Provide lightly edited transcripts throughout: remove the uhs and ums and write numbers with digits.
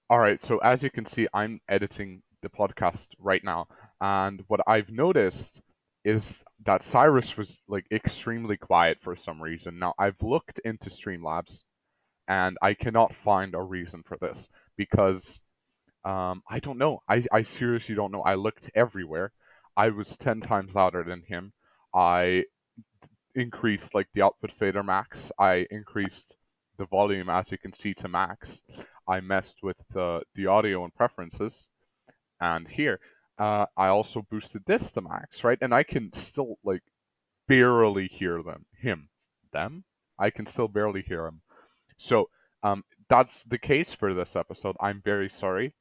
Alright, so as you can see, I'm editing the podcast right now, and what I've noticed is that Cyrus was like extremely quiet for some reason. Now, I've looked into Streamlabs, and I cannot find a reason for this because I don't know. I seriously don't know. I looked everywhere. I was 10 times louder than him. I increased like the output fader max. I increased the volume, as you can see, to max. I messed with the audio and preferences, and here I also boosted this to max, right? And I can still like barely hear them. I can still barely hear him. So that's the case for this episode. I'm very sorry.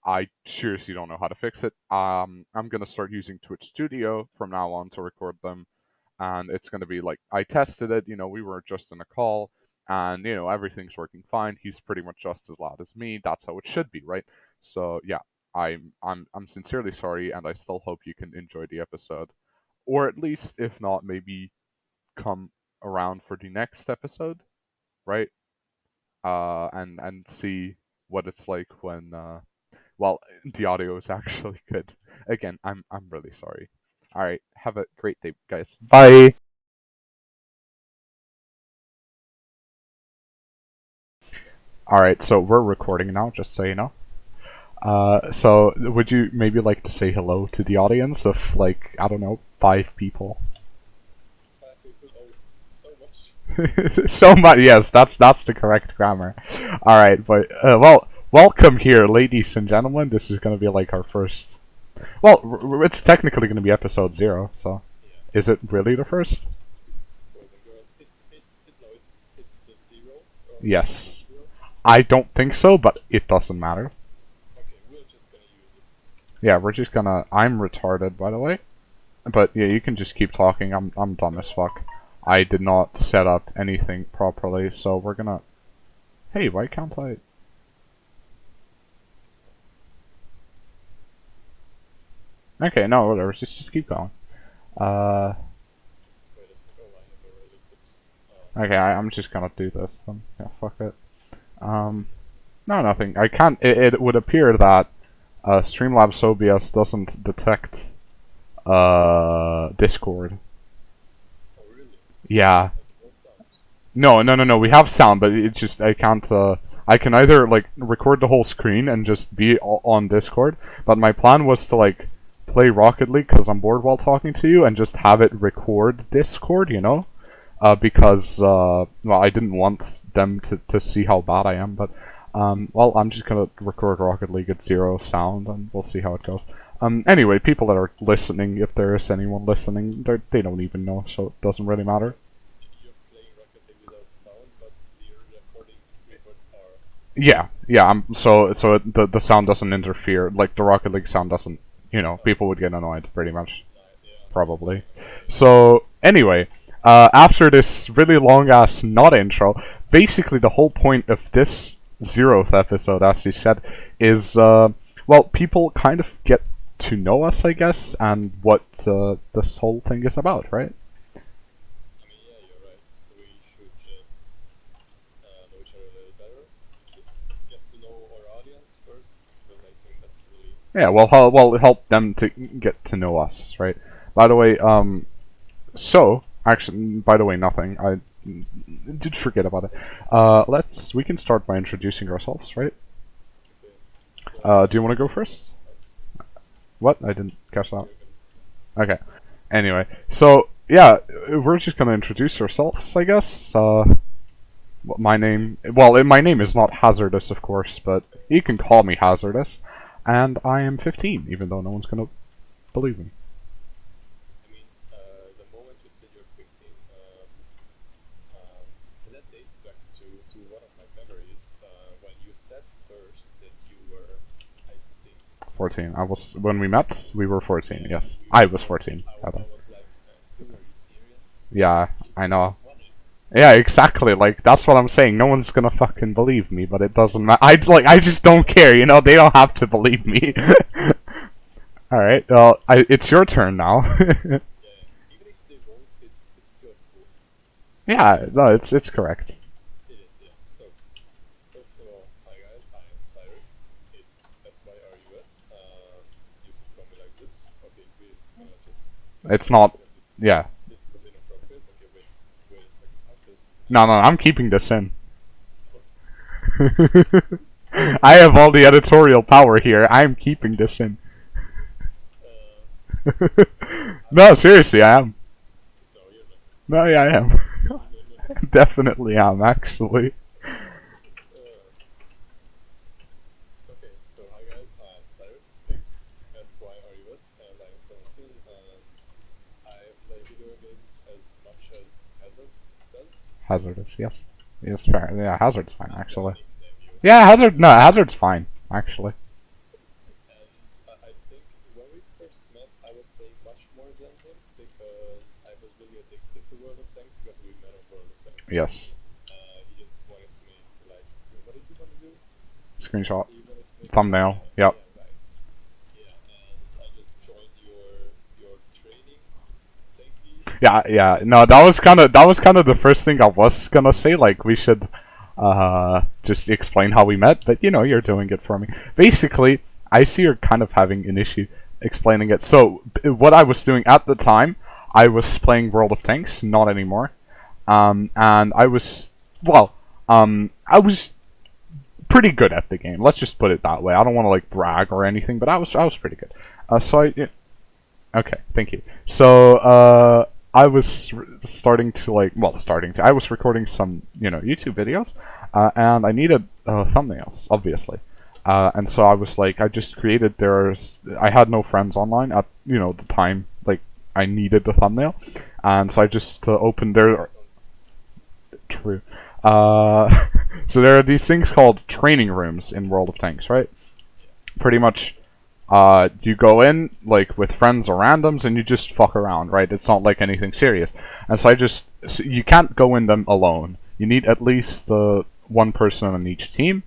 I seriously don't know how to fix it. I'm gonna start using Twitch Studio from now on to record them, and it's gonna be like I tested it. We were just in a call, and everything's working fine. He's pretty much just as loud as me. That's how it should be, right? So yeah, I'm sincerely sorry, and I still hope you can enjoy the episode, or at least if not, maybe come around for the next episode, right? And see what it's like when well, the audio is actually good. Again, I'm really sorry. All right, have a great day, guys. Bye. All right, so we're recording now, just so you know. So would you maybe like to say hello to the audience of like I don't know 5 people? So much. Yes, that's the correct grammar. All right, but well, welcome here, ladies and gentlemen. This is gonna be like our first. Well, it's technically gonna be episode 0. So, is it really the first? Yes. I don't think so, but it doesn't matter. Yeah, we're just gonna. I'm retarded, by the way. But yeah, you can just keep talking. I'm dumb as fuck. I did not set up anything properly, so we're gonna. Hey, why can't I? Okay, no, whatever. Just keep going. Uh. Okay, I'm just gonna do this then. Yeah, fuck it. No, nothing. I can't. It would appear that Streamlabs OBS doesn't detect Discord. Yeah. No. We have sound, but it just I can't. I can either like record the whole screen and just be on Discord, but my plan was to like play Rocket League because I'm bored while talking to you and just have it record Discord, because well, I didn't want them to see how bad I am, but well, I'm just gonna record Rocket League at 0 sound and we'll see how it goes. Anyway, people that are listening, if there is anyone listening, they don't even know, so it doesn't really matter. Yeah. So the sound doesn't interfere. Like the Rocket League sound doesn't. People would get annoyed pretty much, probably. So anyway, after this really long ass not intro, basically the whole point of this 0th episode, as you said, is well, people kind of get to know us, I guess, and what this whole thing is about, right? Yeah, well, help them to get to know us, right? By the way, so actually, by the way, nothing. I did forget about it. We can start by introducing ourselves, right? Do you want to go first? What? I didn't catch that. Okay. Anyway, so yeah, we're just gonna introduce ourselves, I guess. My name. Well, my name is not Hazardous, of course, but you can call me Hazardous. And I am 15, even though no one's gonna believe me. I 14. I was when we met. We were 14. Yes, I was 14. Rather. Yeah, I know. Yeah, exactly. Like that's what I'm saying. No one's gonna fucking believe me, but it doesn't matter. I just don't care. They don't have to believe me. All right. Well, it's your turn now. Yeah. No, it's correct. It's not. Yeah. No, no, I'm keeping this in. I have all the editorial power here. I'm keeping this in. No, seriously, I am. No, yeah, I am. Definitely am, actually. Hazardous, yes. Yes, fair. Yeah, Hazard's fine, actually. Yeah, Hazard. No, Hazard's fine, actually. Yes. Screenshot. Thumbnail. Yep. Yeah, yeah. No, that was kind of the first thing I was gonna say. Like, we should just explain how we met, but you're doing it for me. Basically, I see you're kind of having an issue explaining it. So, what I was doing at the time, I was playing World of Tanks, not anymore. And I was, well, I was pretty good at the game. Let's just put it that way. I don't want to like brag or anything, but I was pretty good. Okay, thank you. So, I was starting to I was recording some, YouTube videos, and I needed thumbnails, obviously. And so I was like, I just created I had no friends online at, the time, like, I needed the thumbnail. And so I just opened their, true. So there are these things called training rooms in World of Tanks, right? Pretty much, you go in, like, with friends or randoms, and you just fuck around, right? It's not like anything serious. And so you can't go in them alone. You need at least one person on each team.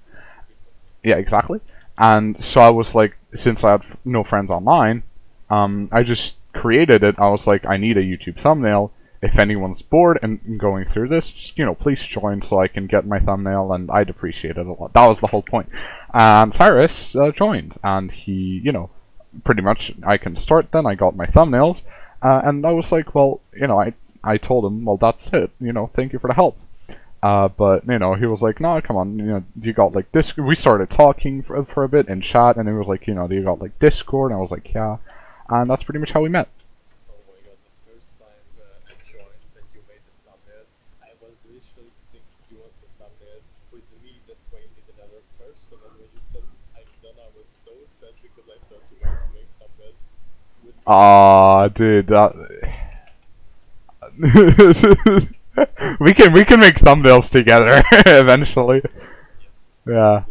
Yeah, exactly. And so I was like, since I had no friends online, I just created it. I was like, I need a YouTube thumbnail. If anyone's bored and going through this, just, please join so I can get my thumbnail, and I'd appreciate it a lot. That was the whole point. And Syrus joined, and he, pretty much, I can start then. I got my thumbnails, and I was like, well, I told him, well, that's it. Thank you for the help. But, he was like, no, come on, you got, like, this. We started talking for a bit in chat, and he was like, do you got, like, Discord? And I was like, yeah. And that's pretty much how we met. Dude, we can make thumbnails together eventually. Yeah.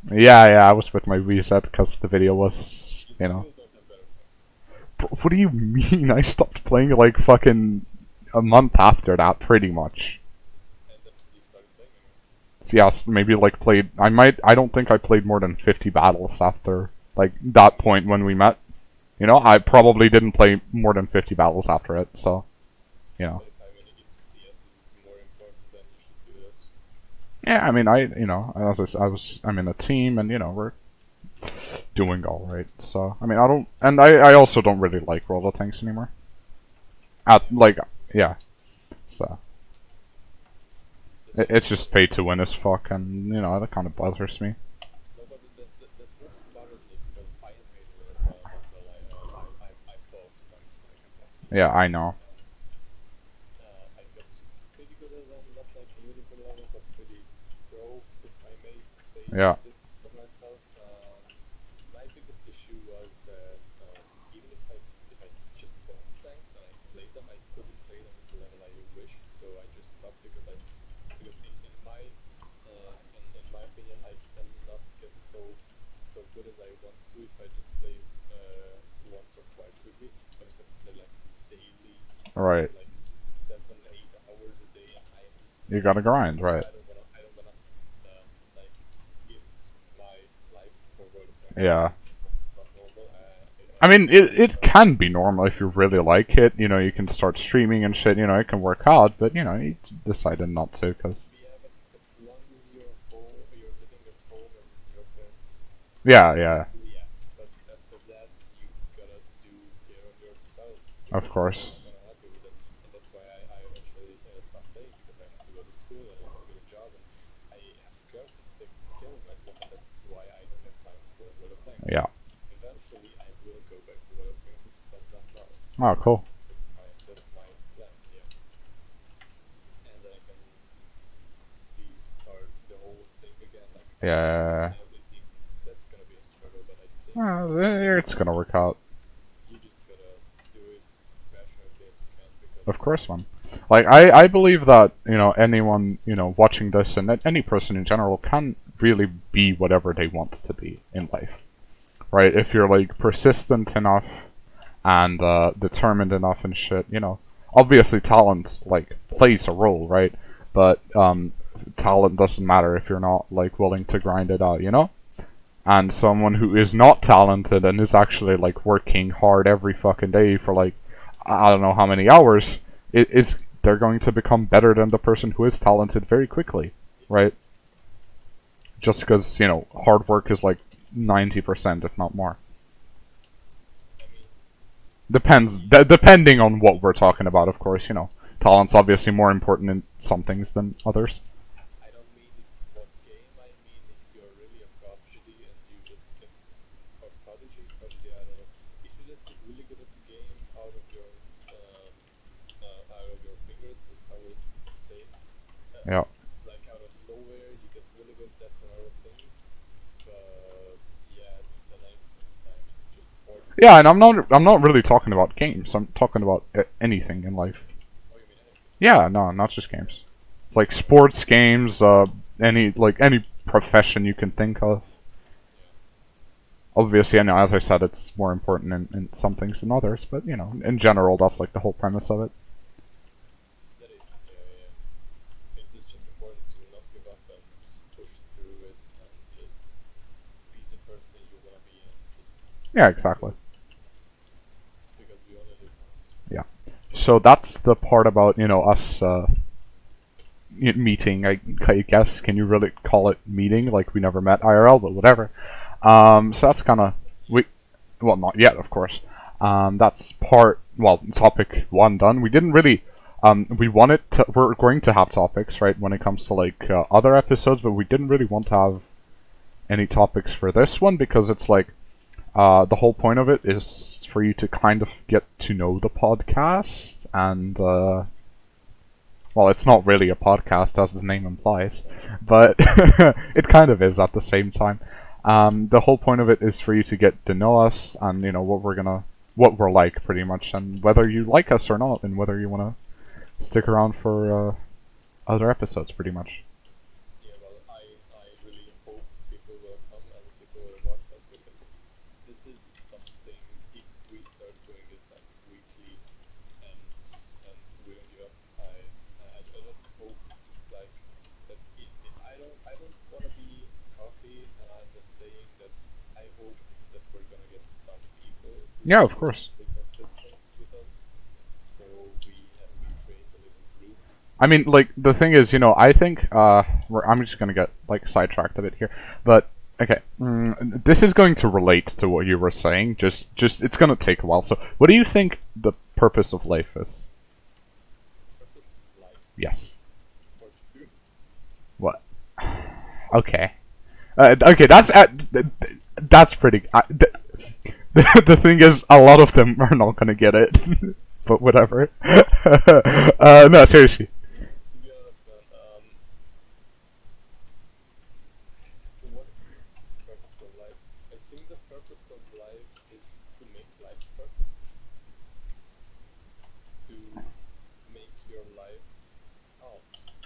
Yeah, I was with my Wii set because the video was, What do you mean? I stopped playing like fucking a month after that, pretty much. Yes, maybe like played. I don't think I played more than 50 battles after like that point when we met. I probably didn't play more than 50 battles after it, so, Yeah, I mean, I'm in a team, and we're doing all right. So, I mean, I also don't really like World of Tanks anymore. Yeah, so it's just pay to win as fuck, and that kind of bothers me. Yeah, I know. Yeah. Right. You gotta grind, right? Yeah. I mean, it can be normal if you really like it. You can start streaming and shit. It can work out, but you decided not to because. Yeah, yeah. Of course. Yeah. Oh, cool. Yeah. It's gonna work out. Of course, man. Like, I believe that, anyone, watching this and any person in general can really be whatever they want to be in life. Right? If you're, like, persistent enough and determined enough and shit, Obviously, talent, like, plays a role, right? But, talent doesn't matter if you're not, like, willing to grind it out. And someone who is not talented and is actually, like, working hard every fucking day for, like, I don't know how many hours, they're going to become better than the person who is talented very quickly, right? Just because, hard work is like 90%, if not more. Depending on what we're talking about, of course, Talent's obviously more important in some things than others. Yeah. Yeah, and I'm not really talking about games. I'm talking about anything in life. Yeah, no, not just games. Like sports games, any profession you can think of. Obviously, I know, as I said, it's more important in some things than others, but in general, that's like the whole premise of it. Yeah, exactly. Yeah. So that's the part about us meeting. I guess, can you really call it meeting? Like, we never met IRL, but whatever. So that's kind of well, not yet, of course. That's topic one done. We didn't really. We wanted to. We're going to have topics, right, when it comes to like other episodes, but we didn't really want to have any topics for this one because it's like the whole point of it is for you to kind of get to know the podcast and well, it's not really a podcast as the name implies, but it kind of is at the same time. The whole point of it is for you to get to know us and what we're like pretty much, and whether you like us or not, and whether you want to stick around for other episodes, pretty much. Yeah, of course. I mean, like, the thing is, I think, I'm just gonna get, like, sidetracked a bit here, but, okay, this is going to relate to what you were saying, just, it's gonna take a while, so, what do you think the purpose of life is? Yes. What? Okay. Okay, that's pretty, the thing is, a lot of them are not gonna get it, but whatever. No, seriously.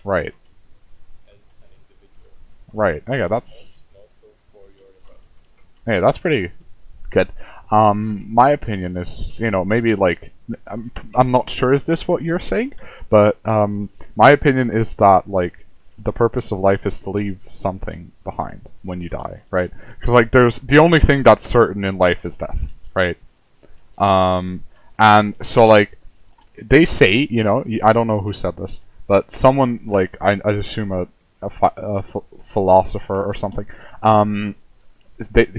Right. Right. Okay, that's pretty good. My opinion is, maybe like I'm not sure is this what you're saying, but my opinion is that like the purpose of life is to leave something behind when you die, right? Because like there's the only thing that's certain in life is death, right? And so like they say, I don't know who said this, but someone like I assume a philosopher or something.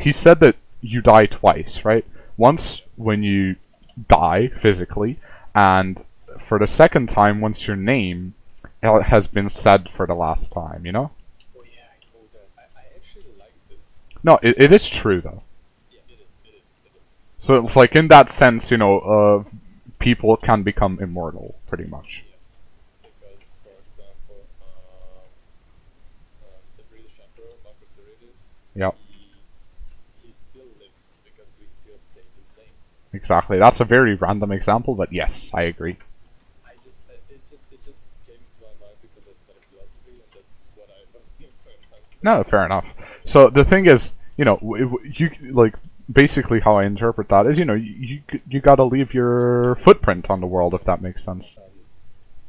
He said that you die twice, right? Once when you die physically, and for the second time, once your name has been said for the last time, you know? Oh yeah, I know that. I actually like this. No, it is true though. Yeah, it is. It is. It is. So it's like in that sense, people can become immortal, pretty much. Yeah, because for example, the British Emperor Marcus Aurelius, Yep. he still lives because we still say his name. Exactly. That's a very random example, but yes, I agree. It just came into my mind because I studied philosophy, and that's what I learned in my mind. No, fair enough. So the thing is, you like basically how I interpret that is, you gotta leave your footprint on the world, if that makes sense.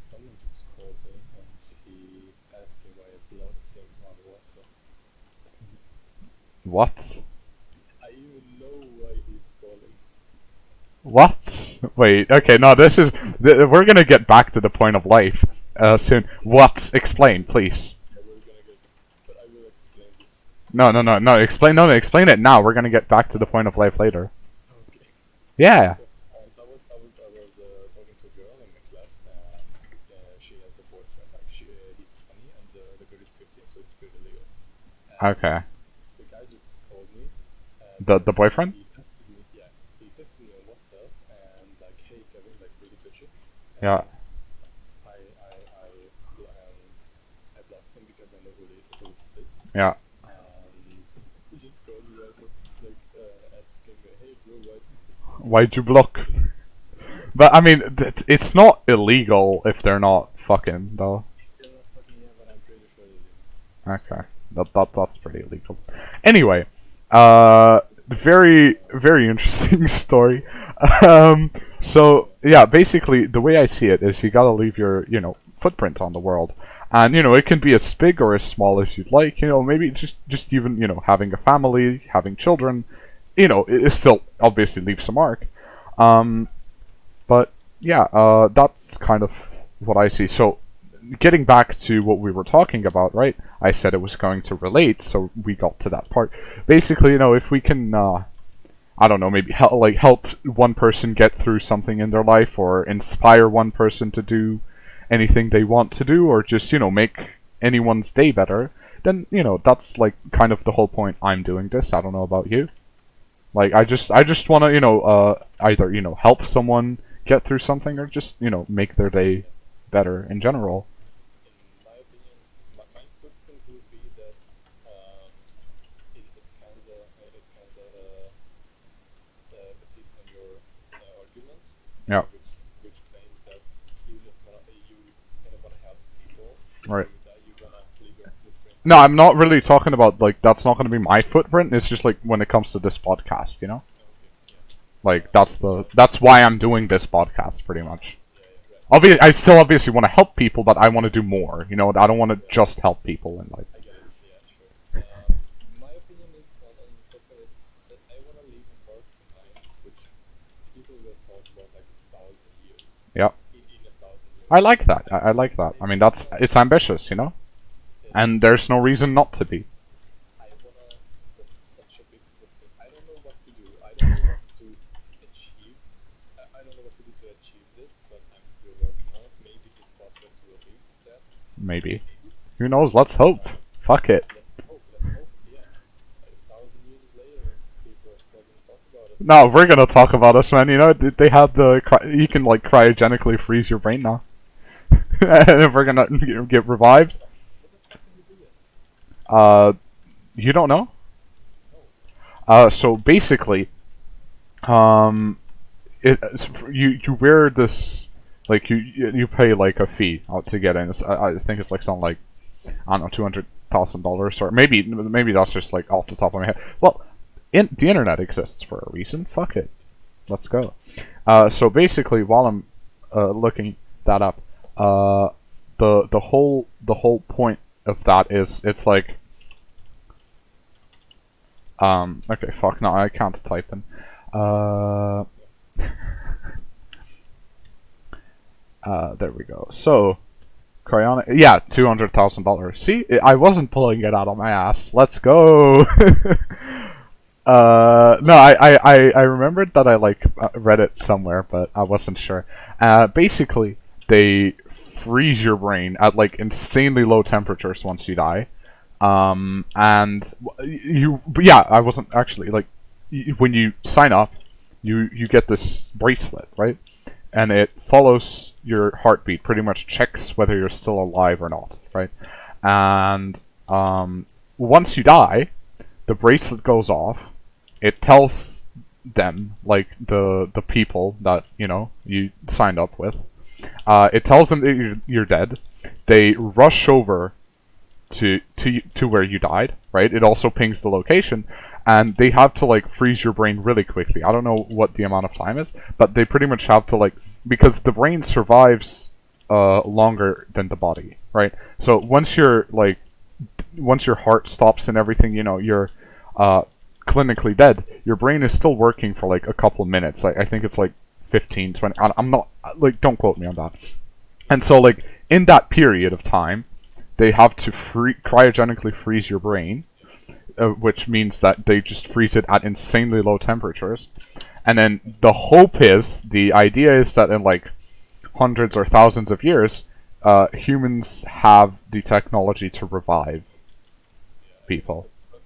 Someone just called me and he asked me why I blocked him on WhatsApp. What? I even know why he's calling. What? Wait. Okay. No. We're gonna get back to the point of life soon. What? Explain, please. Yeah, we're gonna get, but I will explain this. No. Explain. No. Explain it now. We're gonna get back to the point of life later. Okay. Yeah. So, I was talking to a girl in my class, and she has a boyfriend. Like he's 20, and the girl is 15, so it's pretty legal. And Okay. the guy just called me. And The boyfriend? he texted me. Yeah, he texted me on WhatsApp and like, hey Kevin, like really bitchy. Yeah. I blocked him because I know who this is. Yeah. He just called me right like asking me, hey bro, Why'd you block? But I mean, it's not illegal if they're not fucking though. they're not fucking yeah, but I'm pretty sure they do. Okay. That's pretty illegal. Anyway, very very interesting story. So yeah, basically the way I see it is you gotta leave your footprint on the world, and it can be as big or as small as you'd like. Maybe just even having a family, having children. It still obviously leaves a mark. But yeah, that's kind of what I see. So getting back to what we were talking about, right? I said it was going to relate, so we got to that part. Basically, if we can, I don't know, maybe help one person get through something in their life, or inspire one person to do anything they want to do, or just make anyone's day better, then that's like kind of the whole point I'm doing this. I don't know about you. Like I just want to either help someone get through something, or just make their day better in general. In my opinion, my footprint would be that it petites on your arguments, Yeah. which claims that you kind of wanna help people. Right. You wanna leave your footprint. No, I'm not really talking about like that's not going to be my footprint. It's just like when it comes to this podcast, Okay, yeah, like that's why I'm doing this podcast, pretty much. right. I still obviously want to help people, but I want to do more. I don't want to just help people and like. I get it. Yeah, sure. My opinion is on footprint is that I wanna leave a mark behind, which people will talk about like 1,000 years. Yeah, In 1,000 years. I like that. I like that. I mean, it's ambitious, and there's no reason not to be. I wanna set such a big footprint. I don't know what to do. I don't know what to achieve. I don't know what to do to achieve this, but I'm still working on it. Maybe this podcast will lead to that. Maybe. Maybe. Who knows? Let's hope. Fuck it. Let's hope. Let's hope. Yeah. 1,000 years later, people are still gonna talk about us. No, we're gonna talk about us, man. They have you can like cryogenically freeze your brain now, and if we're gonna get revived. What the fuck can we do that? You don't know? No. So basically, you wear this, like you pay like a fee to get in. I think it's like something like I don't know $200,000, or maybe that's just like off the top of my head. Well, the internet exists for a reason. Fuck it, let's go. So basically, while I'm looking that up, the whole point of that is it's like okay, fuck, no, I can't type in. There we go. So, Cryonic, yeah, $200,000. See, I wasn't pulling it out of my ass. Let's go. No, I remembered that I like read it somewhere, but I wasn't sure. Basically, they freeze your brain at like insanely low temperatures once you die. And but yeah, I wasn't actually like when you sign up, you get this bracelet, right? And it follows your heartbeat, pretty much checks whether you're still alive or not, right? And once you die, the bracelet goes off. It tells them, like the people that you signed up with. It tells them that you're dead. They rush over to where you died, right? It also pings the location, and they have to like freeze your brain really quickly. I don't know what the amount of time is, but they pretty much have to like, because the brain survives longer than the body, right? So once your heart stops and everything, you're clinically dead. Your brain is still working for like a couple of minutes. Like I think it's like 15, 20. I'm not like, don't quote me on that. And so like in that period of time, they have to cryogenically freeze your brain, which means that they just freeze it at insanely low temperatures. And then the idea is that in like hundreds or thousands of years, humans have the technology to revive people. Like,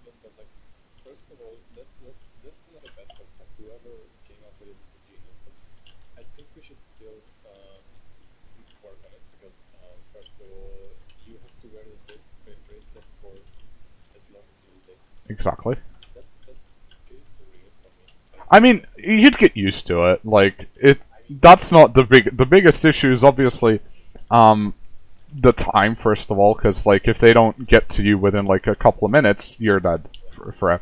first of all, that's not a bad concept. Whoever came up with it is a genius. But I think we should still work on it because, first of all, you have to wear the bracelet for as long as you live. Exactly. That's pretty surreal for me. I mean, you'd get used to it. Like it. That's not the big. The biggest issue is obviously, the time, first of all, because like if they don't get to you within like a couple of minutes, you're dead forever.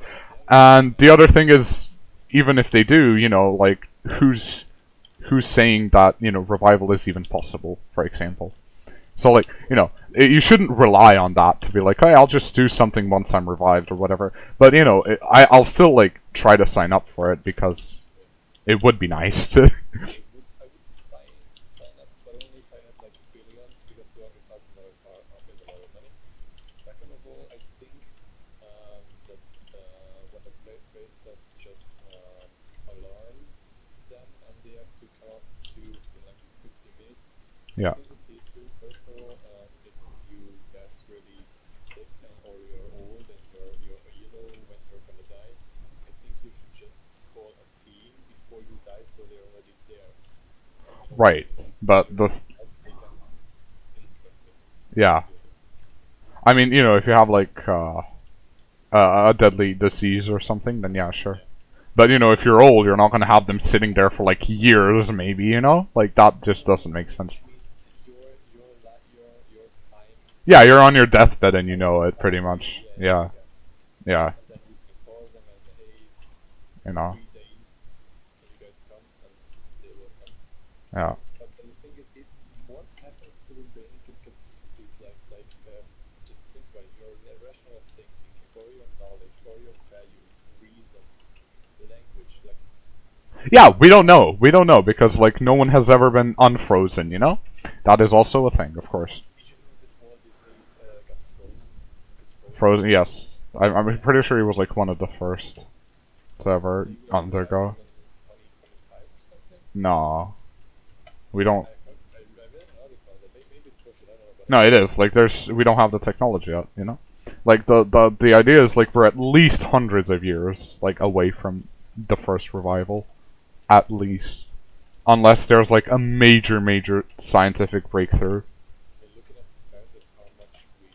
And the other thing is, even if they do, like who's saying that revival is even possible, for example. So like you shouldn't rely on that to be like, hey, I'll just do something once I'm revived or whatever. But I'll still like try to sign up for it because it would be nice to. I would sign up, but only if I had like billions, because $200,000 is a lot of money. Second of all, I think that what a place that just alarms them, and they have to come up to in like 50 minutes. Yeah. This is the issue. First of all, if you get really sick or you're old and you know when you're gonna die, I think you should just call a team before you die, so they're already there. Right, but the They can instantly. yeah. I mean, if you have like a deadly disease or something, then yeah, sure. But if you're old, you're not gonna have them sitting there for like years, maybe. Like that just doesn't make sense. I mean, your time, Yeah, you're on your deathbed and you know it pretty much. Yeah, yeah, and then you can call them and hey, you know, 3 days, can you guys come? And they will come. yeah. But the thing is, what happens to the brain if it gets stupid? Just think about it. Your rational thinking, or your knowledge, or your values, reasons, language. Like, Yeah, we don't know. We don't know because like no one has ever been unfrozen. That is also a thing, of course. did you know that Walt Disney got frozen? Frozen, yes. I'm pretty sure he was like one of the first to ever He was undergo. 2025 or something. No, we don't. I read an article that maybe it's bullshit. I don't know, but No, it is like we don't have the technology yet. Like the idea is like we're at least hundreds of years like away from the first revival, at least, unless there's like a major scientific breakthrough. looking at the fact is how much we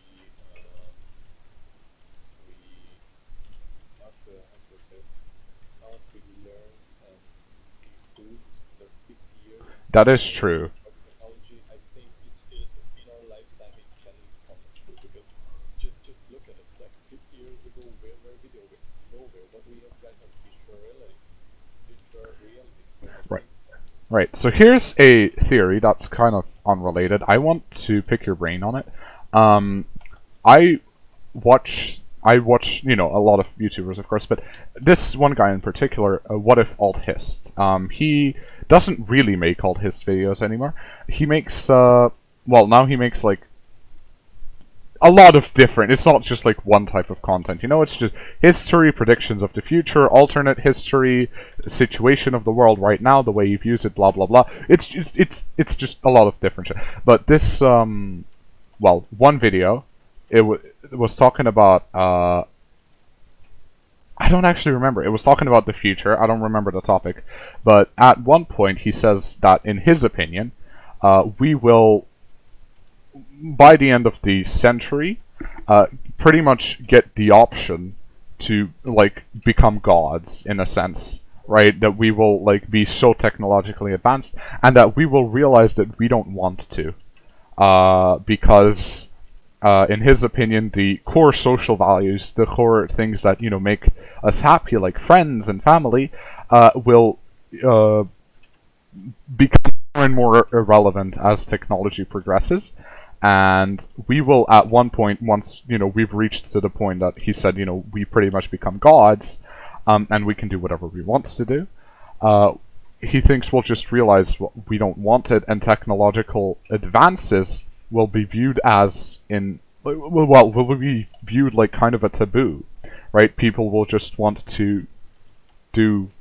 how to say how much we learned and improved the 50 years That is true. of technology. I think in our lifetime it can come true, because just look at it. Like 50 years ago, where were video games? Nowhere. What we have right now is virtual reality. Virtual reality. So I Right. think Right. So here's a theory that's kind of unrelated. I want to pick your brain on it. I watch a lot of YouTubers, of course, but this one guy in particular, Whatifalthist. He doesn't really make Alt-Hist videos anymore. He makes now he makes like a lot of different. It's not just like one type of content. It's just history, predictions of the future, alternate history, situation of the world right now, the way you've used it, blah blah blah. It's just a lot of different shit. But this one video, it was talking about I don't actually remember. It was talking about the future. I don't remember the topic, but at one point he says that in his opinion, we will by the end of the century, pretty much get the option to like become gods in a sense, right? That we will like be so technologically advanced, and that we will realize that we don't want to, because, in his opinion, the core social values, the core things that make us happy, like friends and family, will become more and more irrelevant as technology progresses. And we will, at one point, once we've reached to the point that he said, we pretty much become gods, and we can do whatever we want to do. He thinks we'll just realize we don't want it, and technological advances will be viewed as will be viewed like kind of a taboo, right? People will just want to do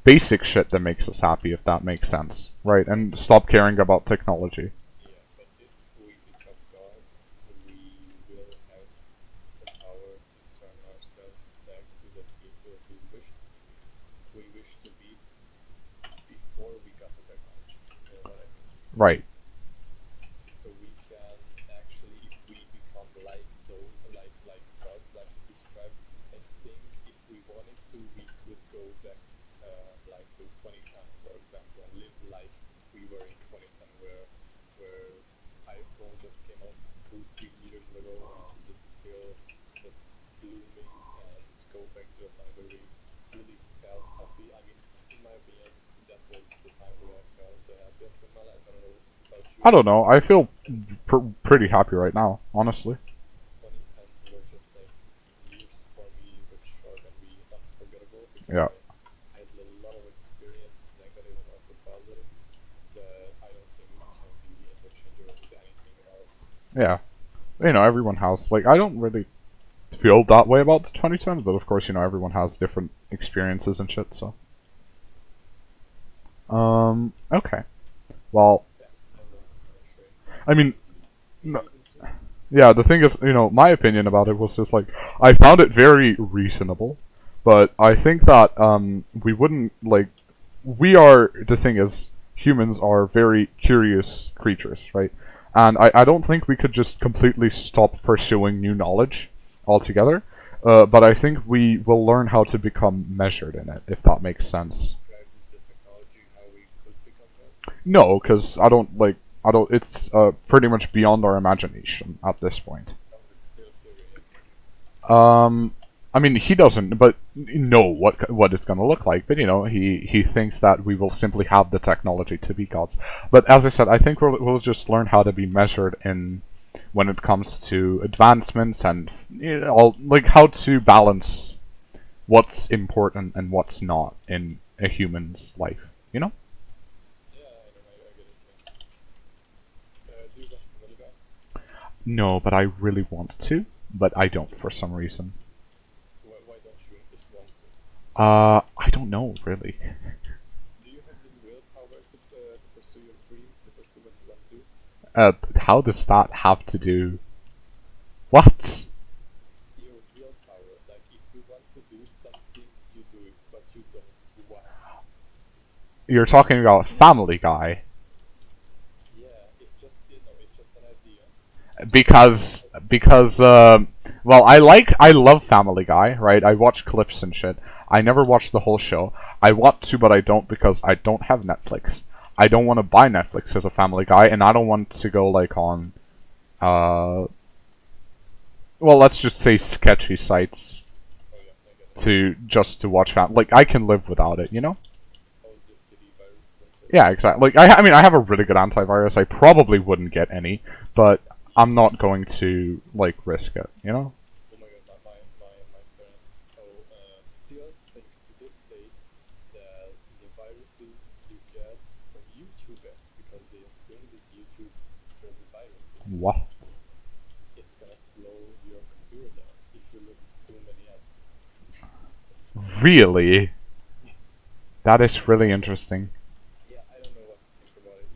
basic shit that makes us happy, if that makes sense, right? And stop caring about technology. Yeah, but if we become gods, we will have the power to turn ourselves back to the people we wish to be before we got the technology. You know what I mean? Right. So we can actually, if we become like those, like gods, like you described, I think if we wanted to, we could go back, like to 2010, for example, and live like we were in 2010, where iPhone just came out 2-3 years ago, and it's still just blooming, and go back to a time where we really felt happy. I mean, in my opinion, that was the time where I felt the happiest in my life. I don't know about you. I don't know. I feel pretty happy right now, honestly. 2010s were just like years for me, but short and really unforgettable, because Yeah. I had a lot of experience, negative and also positive, that I don't think can be interchangeable with anything else. Yeah. Everyone has, like, I don't really feel that way about the 2010s, but of course, everyone has different experiences and shit, so. Okay. Well, Yeah, and then symmetry. I mean, Maybe no, even soon. yeah, the thing is, my opinion about it was just like, I found it very reasonable, but I think that, we wouldn't, like, the thing is, humans are very curious creatures, right? And I don't think we could just completely stop pursuing new knowledge altogether, but I think we will learn how to become measured in it, if that makes sense. Describe the technology, how we could become that. No, because I don't, it's pretty much beyond our imagination at this point. Oh, it's still theory. I mean, he doesn't, but know what it's gonna look like. But he thinks that we will simply have the technology to be gods. But as I said, I think we'll just learn how to be measured in when it comes to advancements and like how to balance what's important and what's not in a human's life. You know? Yeah, I know, I get it. Do you watch Family Guy? No, but I really want to, but I don't for some reason. Why don't you just want to? I don't know really. Do you have the willpower to pursue your dreams, to pursue what you want to do? How does that have to do? What? Your willpower, like if you want to do something, you do it, but you don't. Why? You're talking about Family Guy Yeah, it's just it's just an idea. because well, I love Family Guy, right? I watch clips and shit. I never watched the whole show. I want to, but I don't because I don't have Netflix. I don't want to buy Netflix as a Family Guy, and I don't want to go like on, well, let's just say sketchy sites Oh yeah, I get it. to watch Like I can live without it, you know? All the viruses and shit. Yeah, exactly. Like I mean, I have a really good antivirus. I probably wouldn't get any, but I'm not going to like risk it, you know? Oh my god, my parents still think to this day that the viruses you get from YouTube, because they assume that YouTube spreads the viruses. What? It's gonna slow Really? That is really interesting. Yeah, I don't know what to think about it.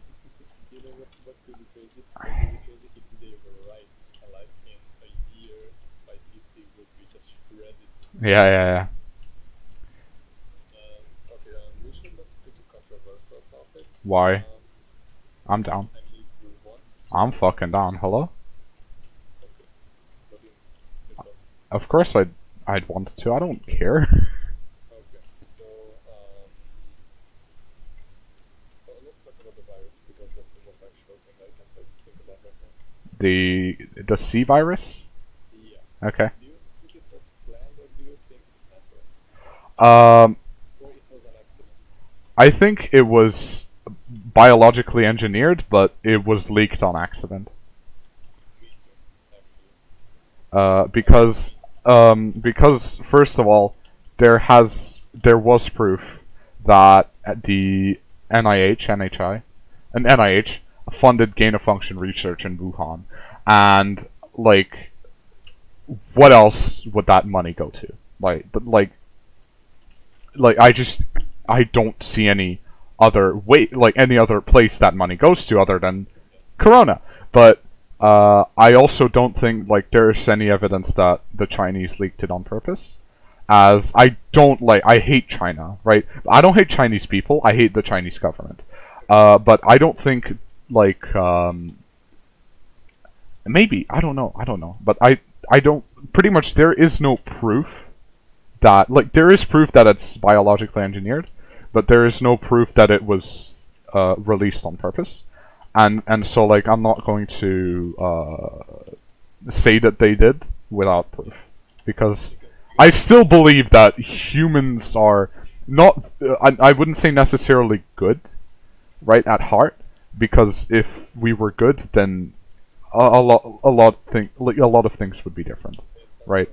You know what could be crazy? What could be crazy if they were right, and like in a year, my PC would be just shredded. Yeah, yeah, yeah. Okay, we should not pick a controversial topic. Why? I'm down. I mean, if you want to. I'm fucking down. Hello? Okay. What do you mean? Of course I'd want to. I don't care. Okay, so well, let's talk about the virus because that's the most actual thing I can think about right now. The C virus? Yeah. Okay. Do you think it was planned or do you think it happened? Um, Or it was an accident? I think it was biologically engineered, but it was leaked on accident. Me too, actually. Because first of all, there was proof that the NIH funded gain of function research in Wuhan, and like, what else would that money go to? I don't see any other way, like any other place that money goes to other than Corona. But I also don't think like there's any evidence that the Chinese leaked it on purpose. As I hate China, right? I don't hate Chinese people. I hate the Chinese government. But I don't think maybe I don't know. But I don't. Pretty much, there is no proof that there is proof that it's biologically engineered, but there is no proof that it was released on purpose. And so like I'm not going to say that they did without proof, because I still believe that humans are not I wouldn't say necessarily good, right, at heart, because if we were good, then a lot of things would be different, right?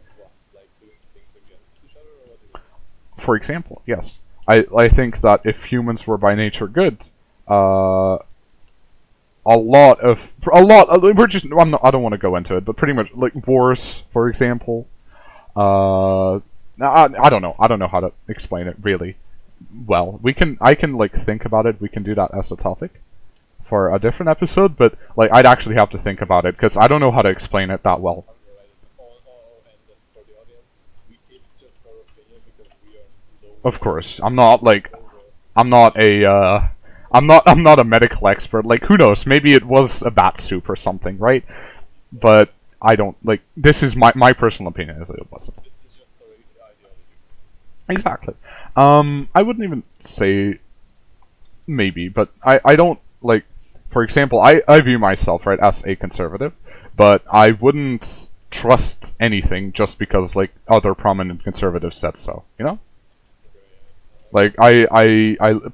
Like doing things against each other or what do you For example, yes, I think that if humans were by nature good, we're just I don't want to go into it, but pretty much like wars, for example. I don't know how to explain it really well. I can like think about it. We can do that as a topic for a different episode, but like I'd actually have to think about it because I don't know how to explain it that well. and for the audience, it's just our opinion because we are low. Of course, I'm not a medical expert. Like, who knows? Maybe it was a bat soup or something, right? But I don't like. This is my personal opinion. Is that it wasn't. This is just our ideology. Exactly. I wouldn't even say maybe, but I don't like. For example, I view myself, right, as a conservative, but I wouldn't trust anything just because like other prominent conservatives said so. You know. Like I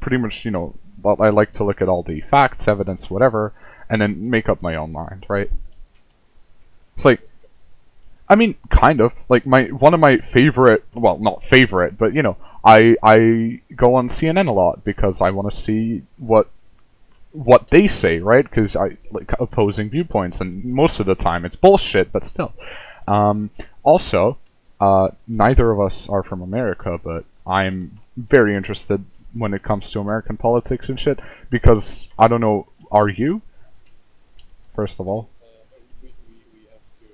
pretty much, you know, I like to look at all the facts, evidence, whatever, and then make up my own mind, right? It's like, I mean, kind of like one of my favorite, well, not favorite, but you know, I go on CNN a lot because I want to see what they say, right? Because I like opposing viewpoints, and most of the time it's bullshit, but still. Also, neither of us are from America, but I'm very interested when it comes to American politics and shit, because I don't know, are you? First of all. We have to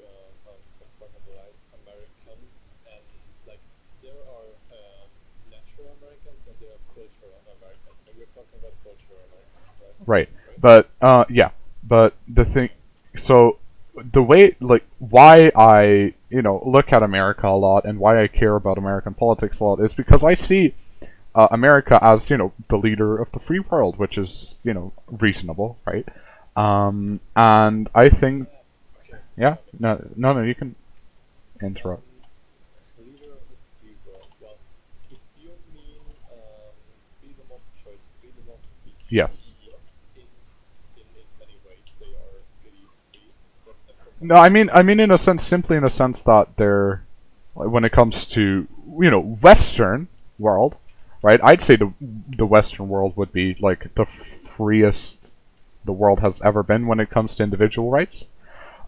compartmentalize Americans, and like there are natural Americans and there are cultural Americans, and we're talking about cultural Americans, right? Right. But yeah. But the thing, so the way, like, why I, you know, look at America a lot and why I care about American politics a lot is because I see America as, you know, the leader of the free world, which is, you know, reasonable, right? And I think, yeah, no, you can interrupt. Leader of the free world. Well, if you mean freedom of choice, freedom of speech, Yes. in many ways they are pretty free. No, I mean in a sense, simply in a sense that they're, like, when it comes to, you know, Western world, right? I'd say the Western world would be like the freest the world has ever been when it comes to individual rights.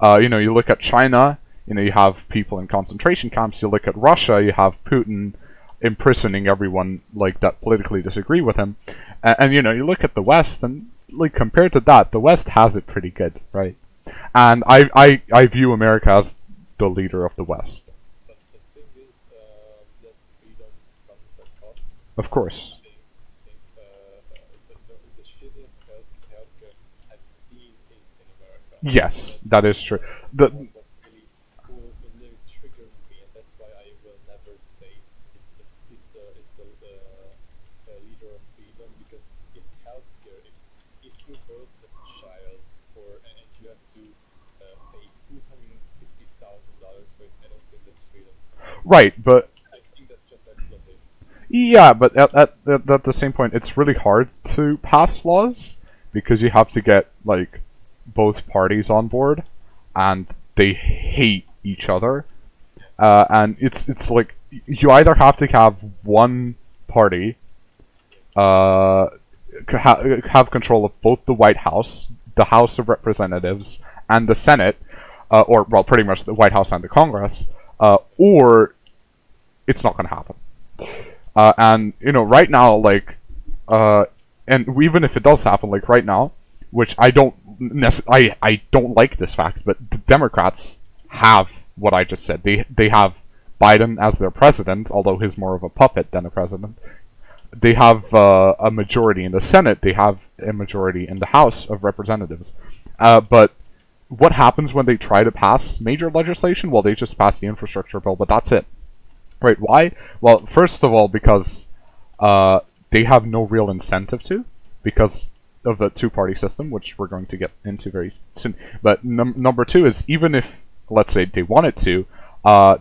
You know, you look at China, you know, you have people in concentration camps. You look at Russia, you have Putin imprisoning everyone like that politically disagree with him. And you know, you look at the West, and like compared to that, the West has it pretty good, right? And I view America as the leader of the West. But the thing is that freedom comes at cost. Of course. The shittiest healthcare I've seen in America. Yes, that is true. The What really triggers me, and that's why I will never say is the leader of freedom, because in healthcare, if you birth a child and you have to pay $250,000 for it, I don't think that's freedom. right, but I think that's just exploitation. yeah, but at the same point, it's really hard to pass laws because you have to get like both parties on board, and they hate each other. And it's like you either have to have one party have control of both the White House, the House of Representatives, and the Senate, or well, pretty much the White House and the Congress, or it's not going to happen. And you know, right now, like, and even if it does happen, like right now, which I don't I don't like this fact, but the Democrats have what I just said. They have Biden as their president, although he's more of a puppet than a president. They have a majority in the Senate. They have a majority in the House of Representatives. But what happens when they try to pass major legislation? Well, they just pass the infrastructure bill, but that's it. Right? Why? Well, first of all, because they have no real incentive to, because of the two-party system, which we're going to get into very soon. But number two is, even if, let's say, they wanted to,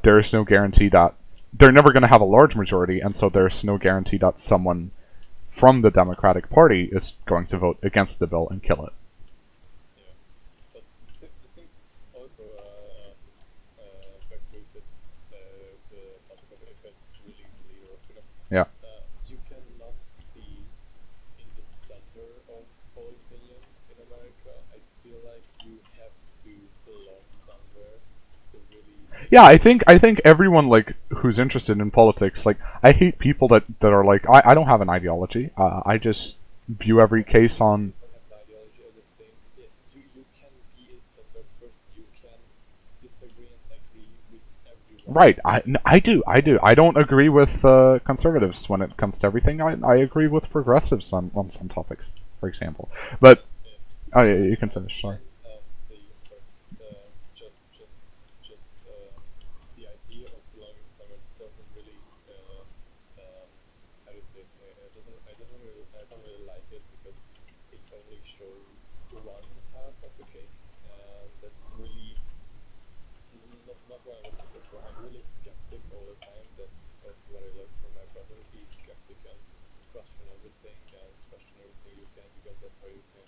there is no guarantee that they're never going to have a large majority, and so there's no guarantee that someone from the Democratic Party is going to vote against the bill and kill it. Yeah, but the thing also back to if it's the topic of if it's really the leader of freedom. Yeah. You cannot be in the center of all opinions in America. I feel like you have to belong somewhere to really. Yeah, I think everyone like who's interested in politics, like I hate people that are like I don't have an ideology. I just view every case on. Don't have the ideology of the same. You can be a center person. You can disagree and agree with everyone. Right, I do. I don't agree with conservatives when it comes to everything. I agree with progressives on some topics, for example. But oh yeah, you can finish. Sorry. The idea of belonging somewhere doesn't really, how do you say it? I don't really like it, because it only shows one half of the cake, and that's really not what I'm looking for. I'm really skeptic all the time. That's also what I learned from my brother. Be skeptic and question everything you can, because that's how you can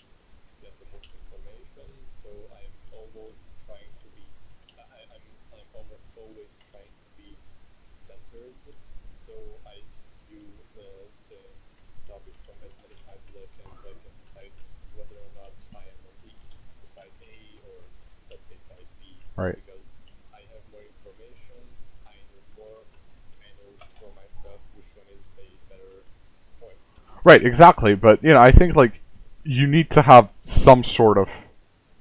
get the most information. So I'm almost trying to be, I'm almost always trying to be centered. So I view the topic from as many sides as I can, so I can decide whether or not I am on the side A or let's say side B. Right. Because I have more information, I know more, I know for myself which one is a better choice. Right, exactly. But you know, I think like you need to have some sort of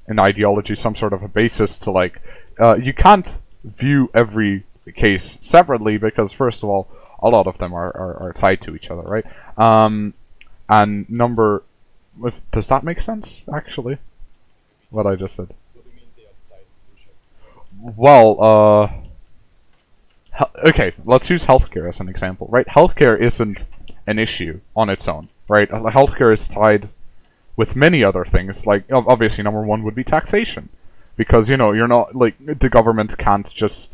an ideology, some sort of a basis to like. You can't view every case separately because, first of all, a lot of them are tied to each other, right? And does that make sense? Actually, what I just said. What do you mean they are tied to each other? Well, okay, let's use healthcare as an example, right? Healthcare isn't an issue on its own, right? Healthcare is tied with many other things. Like, obviously, number one would be taxation, because you know you're not like the government can't just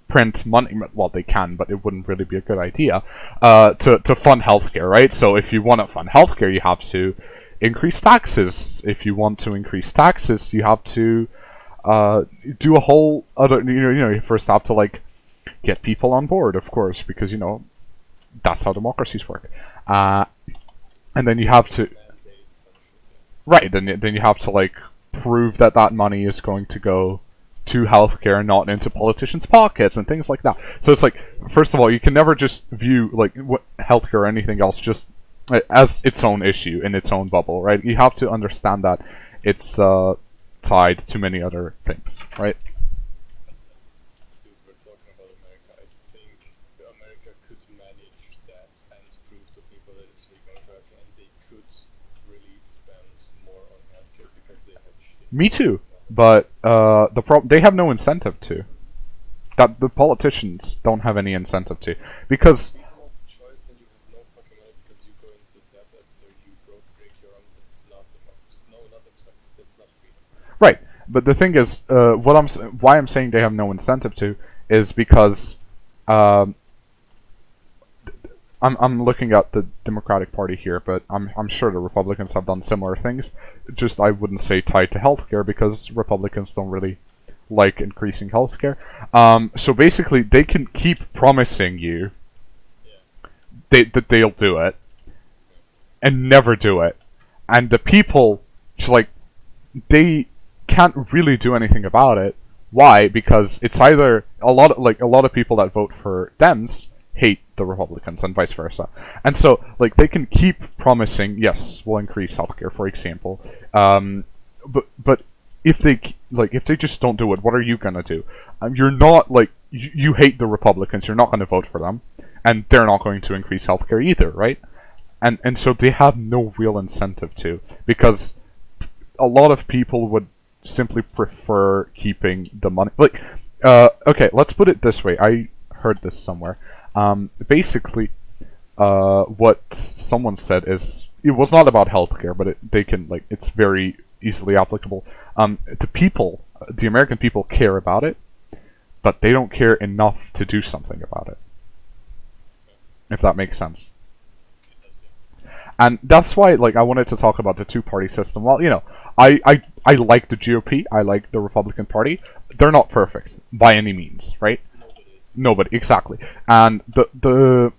print money. Well, they can, but it wouldn't really be a good idea to fund healthcare, right? So if you want to fund healthcare, you have to increase taxes. If you want to increase taxes, you have to do a whole other. You first have to like get people on board, of course, because you know that's how democracies work. And then you have to. Right, then you have to like prove that money is going to go to healthcare, not into politicians' pockets and things like that. So it's like, first of all, you can never just view like healthcare or anything else just as its own issue in its own bubble, right? You have to understand that it's tied to many other things, right? Dude, we're talking about America. I think America could manage that and prove to people that it's free going to America, and they could really spend more on healthcare because they have shit. Me too. But they have no incentive to. That the politicians don't have any incentive to, because You have choice and you have no fucking money because you go into debt after you break your arm. It's not democracy. No, not democracy. It's not freedom. right. But the thing is, why I'm saying they have no incentive to is because I'm looking at the Democratic Party here, but I'm sure the Republicans have done similar things. Just I wouldn't say tied to healthcare because Republicans don't really like increasing healthcare. So basically, they can keep promising you that they'll do it and never do it, and the people just like they can't really do anything about it. Why? Because it's either a lot of people that vote for Dems hate the Republicans and vice versa. And so, like, they can keep promising, yes, we'll increase healthcare, for example. But if they just don't do it, what are you gonna do? You're not like you hate the Republicans. You're not gonna vote for them, and they're not going to increase healthcare either, right? And so they have no real incentive to, because a lot of people would simply prefer keeping the money. Like, okay, let's put it this way. I heard this somewhere. Basically, what someone said is it was not about healthcare, but it's very easily applicable. The American people care about it, but they don't care enough to do something about it. If that makes sense. And that's why, like, I wanted to talk about the two-party system. Well, I like the GOP. I like the Republican Party. They're not perfect by any means, right? Nobody, exactly. And the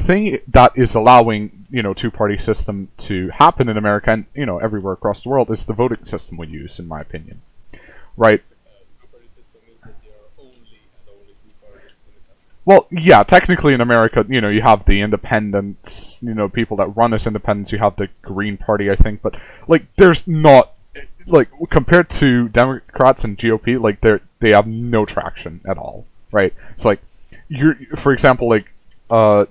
thing that is allowing two-party system to happen in America and everywhere across the world is the voting system we use, in my opinion, right? Two-party system means that there are only and only two parties in the country. Well, yeah, technically in America, you have the independents, people that run as independents. You have the Green Party, I think, but like, there's not, like, compared to Democrats and GOP, like, they have no traction at all, right? It's like, for example, like,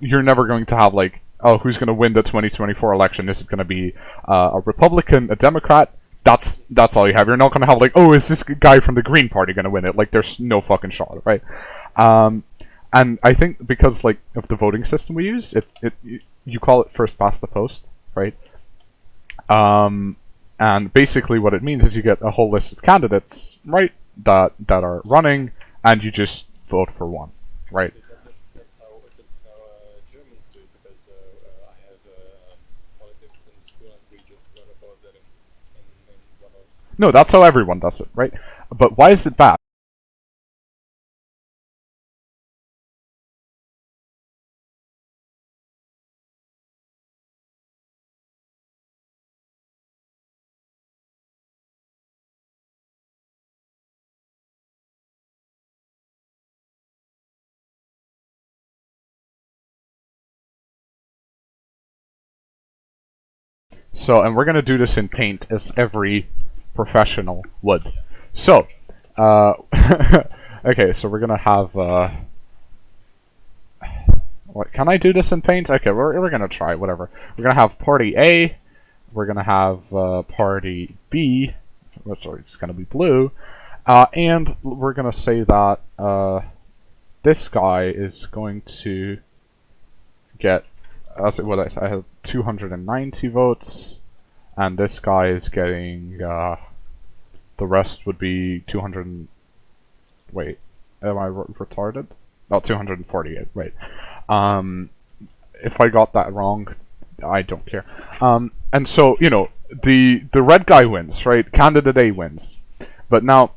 you're never going to have, like, oh, who's going to win the 2024 election? Is it going to be a Republican, a Democrat? That's all you have. You're not going to have, like, oh, is this guy from the Green Party going to win it? Like, there's no fucking shot, right? And I think because, like, of the voting system we use, you call it first past the post, right? And basically what it means is you get a whole list of candidates, right, that are running, and you just vote for one, right? That's how Germans do it, because I have politics in school and we just learn about that in one of... No, that's how everyone does it, right? But why is it bad? So, and we're going to do this in Paint as every professional would. So, okay, so we're going to have, what, can I do this in Paint? Okay, we're going to try, whatever. We're going to have party A, we're going to have party B, which is going to be blue, and we're going to say that this guy is going to get, I have 290 votes, and this guy is getting, the rest would be 200, wait, am I retarded? Oh, 248, wait. If I got that wrong, I don't care. And so, the red guy wins, right? Candidate A wins. But now,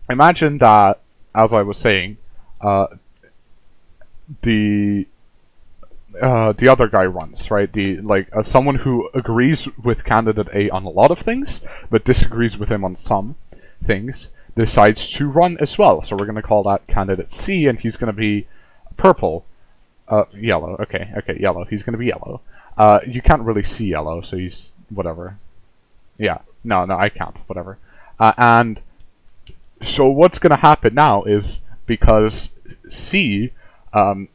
imagine that, as I was saying, the other guy runs, right? Someone who agrees with candidate A on a lot of things, but disagrees with him on some things. decides to run as well. So we're going to call that candidate C, and he's going to be purple. Yellow. Okay, yellow. He's going to be yellow. You can't really see yellow, so he's whatever. Yeah, no, I can't. Whatever. And so what's going to happen now is, because C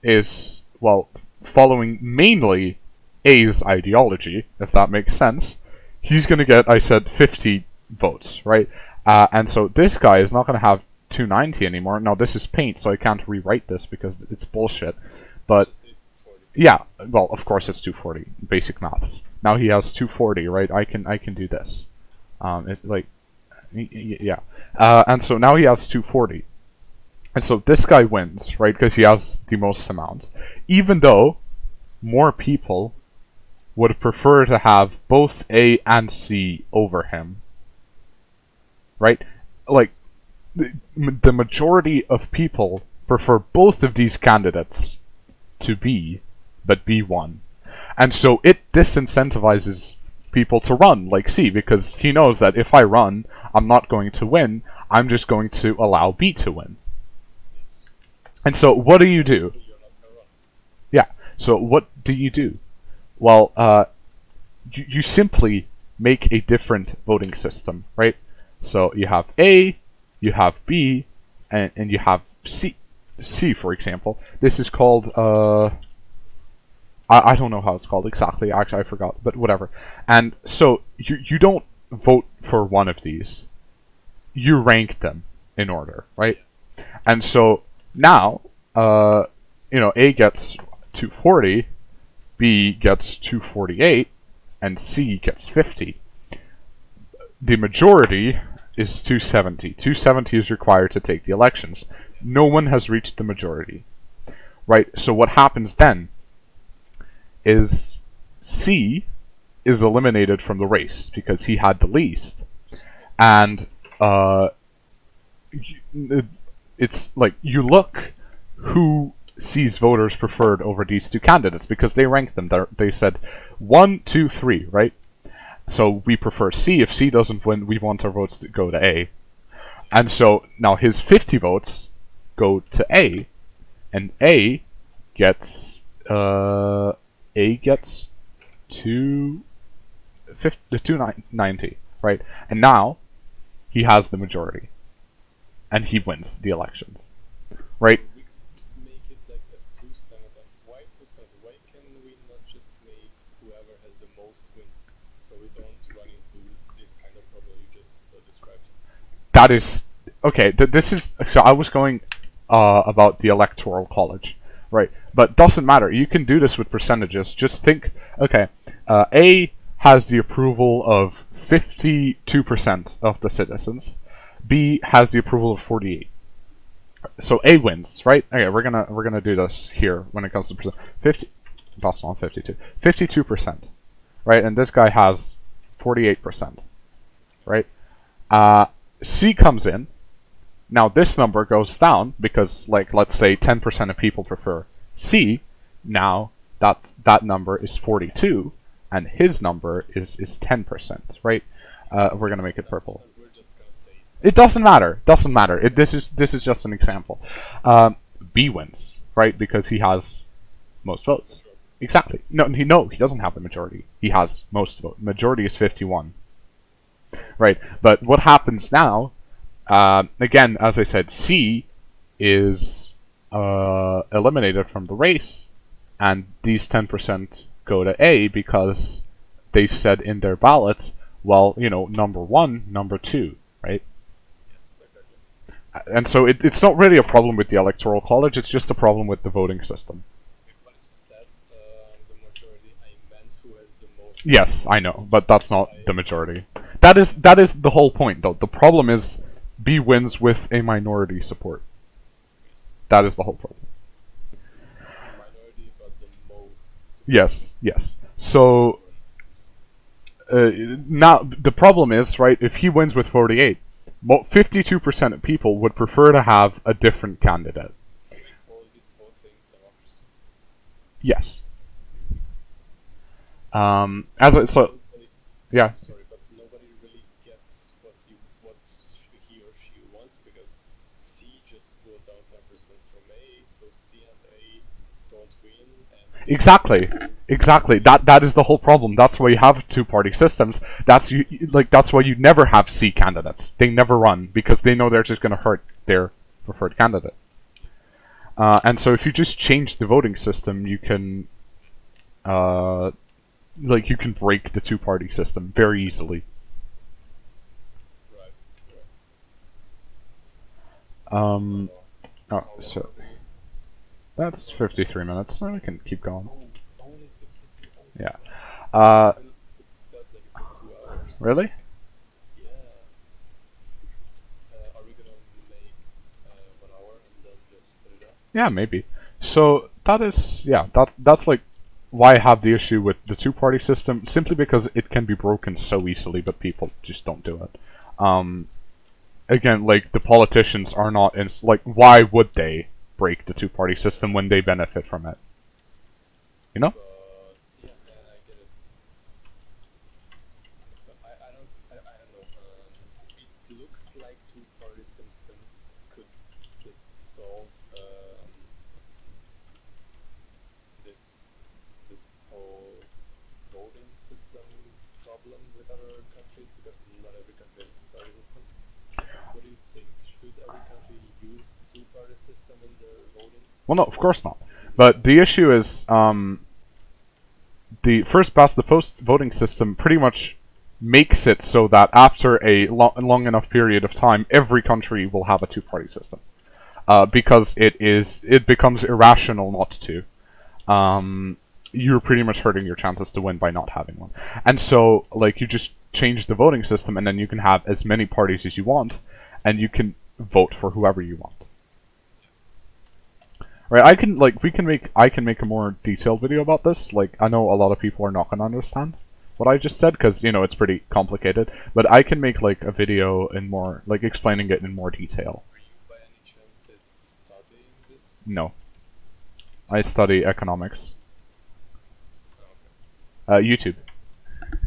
is, well, following mainly A's ideology, if that makes sense, he's going to get, I said, 50 votes, right? And so this guy is not going to have 290 anymore. Now, this is paint, so I can't rewrite this because it's bullshit. But, yeah, well, of course it's 240. Basic maths. Now he has 240, right? I can do this. It's like, yeah. And so now he has 240. And so this guy wins, right? Because he has the most amount. Even though more people would prefer to have both A and C over him. Right? Like, the majority of people prefer both of these candidates to B, but B won. And so it disincentivizes people to run like C, because he knows that if I run, I'm not going to win, I'm just going to allow B to win. And so what do you do? Yeah, so what do you do? Well, you simply make a different voting system, right? So you have A, you have B, and you have C. C, for example. This is called, I don't know how it's called exactly, actually I forgot, but whatever. And so you don't vote for one of these. You rank them in order, right? And so now, A gets 240, B gets 248, and C gets 50. The majority is 270. 270 is required to take the elections. No one has reached the majority, right? So what happens then is C is eliminated from the race because he had the least. And it's like, you look who C's voters preferred over these two candidates because they ranked them. They said 1, 2, 3, right? So we prefer C. If C doesn't win, we want our votes to go to A. And so now his 50 votes go to A, and A gets 290, right? And now he has the majority, and he wins the elections, right? We could just make it like a 2-cent. Why 2 cent? Why can we not just make whoever has the most win, so we don't run into this kind of problem you just described? That is okay. This is, so I was going about the electoral college, right? But doesn't matter. You can do this with percentages. Just think, okay, A has the approval of 52% of the citizens. B has the approval of 48. So A wins, right? Okay, we're gonna do this here when it comes to percent. 50. That's not 52. 52%, right? And this guy has 48%, right? C comes in. Now this number goes down because, like, let's say 10% of people prefer C. Now that number is 42, and his number is 10%, right? We're gonna make it purple. It doesn't matter. Doesn't matter. This is just an example. B wins, right? Because he has most votes. Exactly. No, he doesn't have the majority. He has most votes. Majority is 51. Right. But what happens now? Again, as I said, C is eliminated from the race, and these 10% go to A because they said in their ballots, well, number 1, number 2, right? And so it's not really a problem with the electoral college, it's just a problem with the voting system. But is that the majority? I meant who has the most. Yes, I know, but that's not the majority. That is the whole point, though. The problem is B wins with a minority support. That is the whole problem. Minority, but the most. Yes. So now the problem is, right, if he wins with 48, 52% of people would prefer to have a different candidate. All this whole thing democracy. Yes. Yeah. Sorry, but nobody really gets what he or she wants won't win, and Exactly. That is the whole problem. That's why you have two-party systems. That's why you never have C candidates. They never run because they know they're just going to hurt their preferred candidate. And so if you just change the voting system, you can you can break the two-party system very easily. right, Oh, how long so are we? that's 53 minutes. So we can keep going. Oh, only 53. Oh my Yeah. god. I will put that like for 2 hours. Really? Yeah. Are we gonna make 1 hour and then just put it up? Yeah, maybe. So that's like why I have the issue with the two-party system, simply because it can be broken so easily, but people just don't do it. Again, like the politicians are not why would they break the two-party system when they benefit from it? You know? But yeah, I get it. But I don't know. It looks like two-party systems could solve this this whole voting system problem with other countries because not every country has a two-party system. What do you think? Should every country use the two-party system in their voting? Well, no, of course not. But the issue is, the first past the post voting system pretty much makes it so that after a long enough period of time, every country will have a two-party system, because it becomes irrational not to. You're pretty much hurting your chances to win by not having one, and so like you just change the voting system, and then you can have as many parties as you want, and you can vote for whoever you want. Right, I can make a more detailed video about this. Like, I know a lot of people are not going to understand what I just said because, it's pretty complicated. But I can make, like, a video in more, like, explaining it in more detail. Are you by any chance studying this? No. I study economics. Oh, okay. YouTube. Oh, yeah.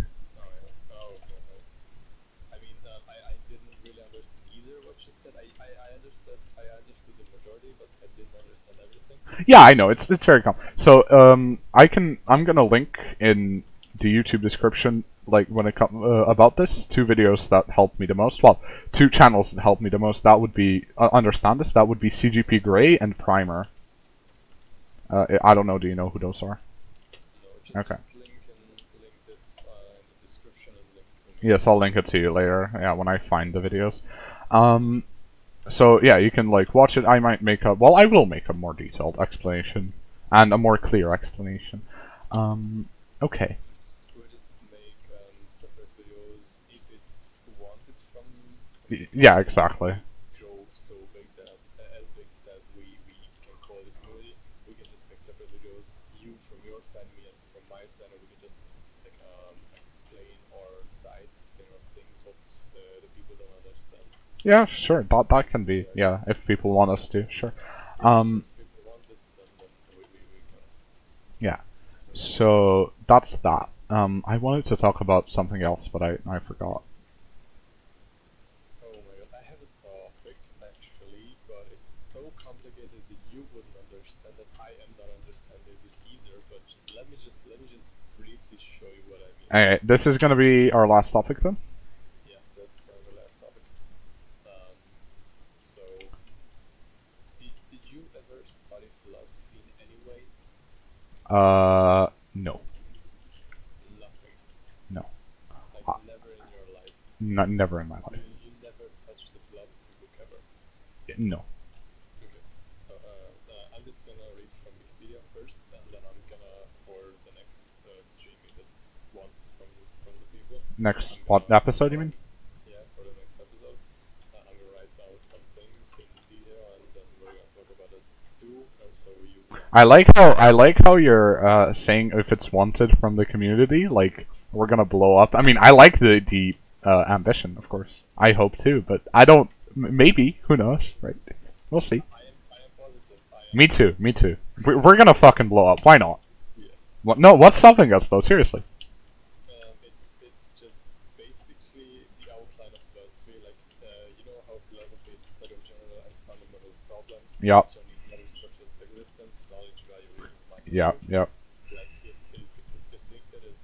Oh, okay. I mean, I didn't really understand either what you said. I understood the majority, but I didn't understand everything. Yeah, I know, it's very So, I'm gonna link in the YouTube description, like, when it comes about this, two videos that helped me the most. Well, two channels that helped me the most. That would be understand this. That would be CGP Grey and Primer. I don't know. Do you know who those are? No, Okay. just link this in the description and link to me. Yes, I'll link it to you later. Yeah, when I find the videos. So yeah, you can like watch it. I might make a I will make a more detailed explanation and a more clear explanation. Okay. We'll just make separate videos if it's wanted from Yeah, exactly. grow so big that as big that we can call it community. We can just make separate videos. You from your side, me and from my side, and we can just like explain our side, explain our things, what the people don't understand. Yeah, sure. That can be. Yeah, if people want us to, sure. If people want this, then we can. Yeah. So that's that. I wanted to talk about something else, but I forgot. Oh my god, I have a topic actually, but it's so complicated that you wouldn't understand it. I am not understanding this either, but let me just briefly show you what I mean. Alright, this is gonna be our last topic then. Yeah, that's the last topic. So, did you ever study philosophy in any way? No. Nothing. No. Like never in your life. Never in my life. You never touched the philosophy book ever. No. Okay. So, I'm just gonna read from Wikipedia first, and then I'm gonna, for the next stream, if it's one from the people. Next episode, you mean? Yeah, for the next episode, I'm gonna write down some things in detail, and then we're gonna talk about it too. And so you. I like how you're saying if it's wanted from the community, like we're gonna blow up. I mean, I like the ambition, of course. I hope too, but I don't. Maybe, who knows, right? We'll see. I am positive. Me too. Me too. We're gonna fucking blow up. Why not? Yeah. What? No. What's stopping us though? Seriously. It's just basically the outline of philosophy. Like, you know how philosophy is the study of general and fundamental problems Yeah. concerning matters such as existence, knowledge, value, reason, Yeah, approach. yeah. Like it is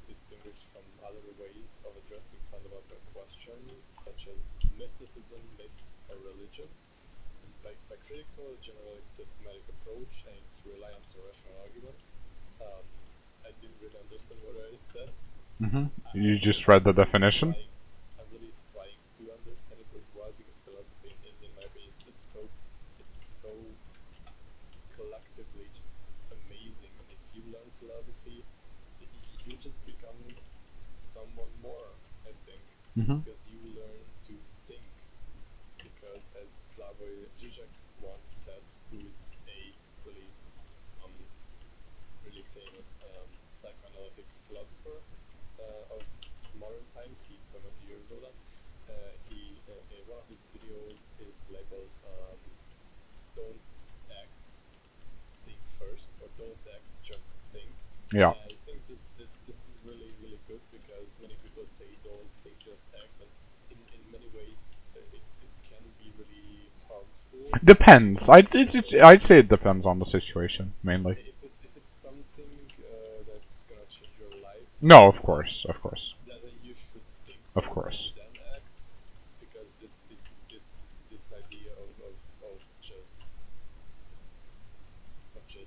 distinguished from other ways of addressing fundamental questions such as mysticism, myth, or religion. And by critical, generally systematic approach aims to rely on rational argument. Um, I didn't really understand what I said. You I'm just read the really definition? trying. I'm really trying to understand it as well because philosophy, in my opinion, it's so collectively just amazing. If you learn philosophy, you just become someone more. I think Mm-hmm. because you learn to think. Because as Slavoj Žižek once said, who is a really um, really famous psychoanalytic philosopher of modern times. He's 70 years old. He one of his videos is labeled "Don't act, think first," or "Don't act, just think." Yeah. I think this is really good because many people say don't think, just act, and in many ways it can be really harmful. Depends. I'd say it depends on the situation mainly. If it's something that's gonna change your life, No, of course, of course, then you should think of first and course. then act. Because this idea of just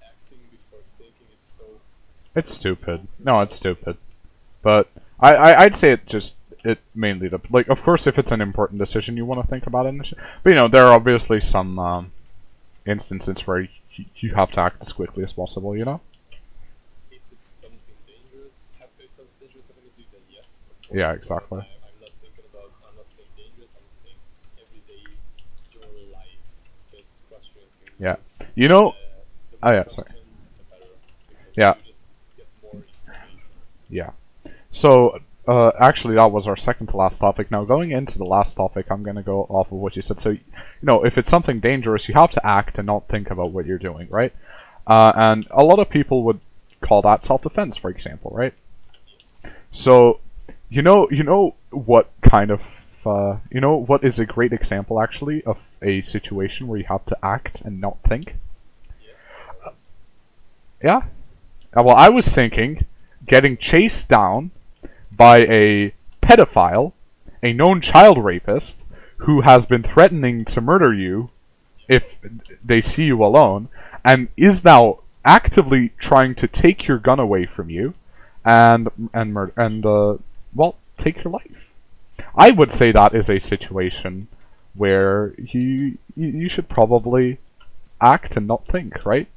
acting before thinking is so It's stupid. No, it's stupid. nowadays. But I'd say it mainly like, of course, if it's an important decision you want to think about it. But there are obviously some instances where you have to act as quickly as possible. If it's something dangerous, happening, then yes, of course. Yeah, But exactly. I'm not saying dangerous. I'm saying everyday your life. Just questioning things Yeah. because You know. the Oh more yeah. Sorry. questions, the better. Because Yeah. you just get more information. Yeah. So, actually, that was our second to last topic. Now, going into the last topic, I'm going to go off of what you said. So, if it's something dangerous, you have to act and not think about what you're doing, right? And a lot of people would call that self-defense, for example, right? So, you know what kind of, what is a great example, actually, of a situation where you have to act and not think? Yes. Yeah? Well, I was thinking getting chased down by a pedophile, a known child rapist, who has been threatening to murder you if they see you alone, and is now actively trying to take your gun away from you, and murder well, take your life. I would say that is a situation where you should probably act and not think, right?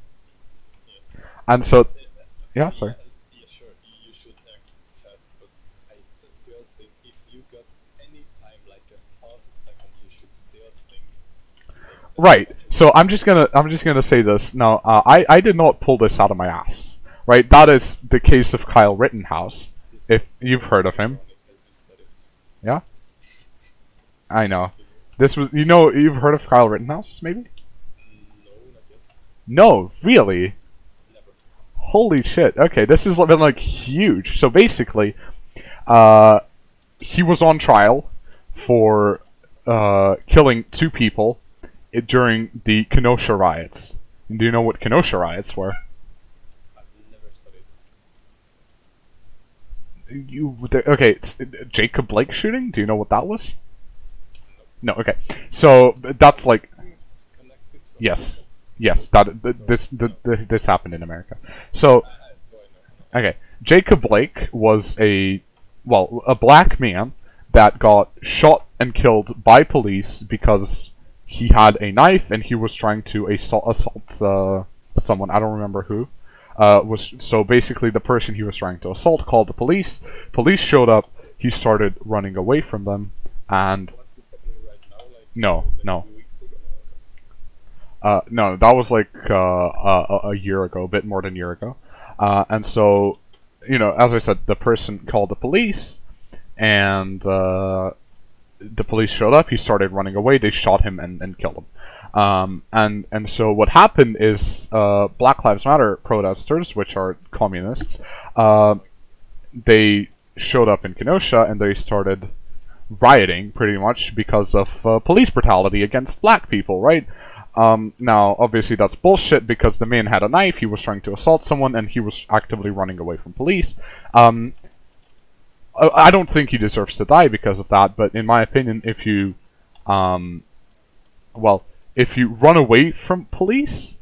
Yes. And so, yeah, sorry. Yeah, sure. You should act fast, but I still think if you got any time, like a half a second, you should still think. Right. So I'm just gonna say this now. I did not pull this out of my ass. Right. That is the case of Kyle Rittenhouse. This If was you've so heard of him, ironic as you said it. yeah, I know. Continue. This was, you've heard of Kyle Rittenhouse, maybe? No, not yet. No, really. Never. Holy shit. Okay, this has been like huge. So basically, he was on trial for killing two people during the Kenosha riots. Do you know what Kenosha riots were? I've never studied. Okay, it's Jacob Blake shooting. Do you know what that was? No. No. Okay, so that's like, It's connected to yes, yes. This happened in America. So I know. okay, Jacob Blake was a black man that got shot and killed by police because he had a knife and he was trying to assault someone. I don't remember who. Was so basically the person he was trying to assault called the police. Police showed up. He started running away from them, and What is happening right now? Like no, like no, 2 weeks ago. no, that was like a year ago, a bit more than a year ago. And so, as I said, the person called the police, and the police showed up. He started running away. They shot him and killed him. And so what happened is Black Lives Matter protesters, which are communists, they showed up in Kenosha and they started rioting pretty much because of police brutality against black people, right? Now, obviously, that's bullshit because the man had a knife, he was trying to assault someone, and he was actively running away from police. I don't think he deserves to die because of that, but in my opinion, if you, if you run away from police,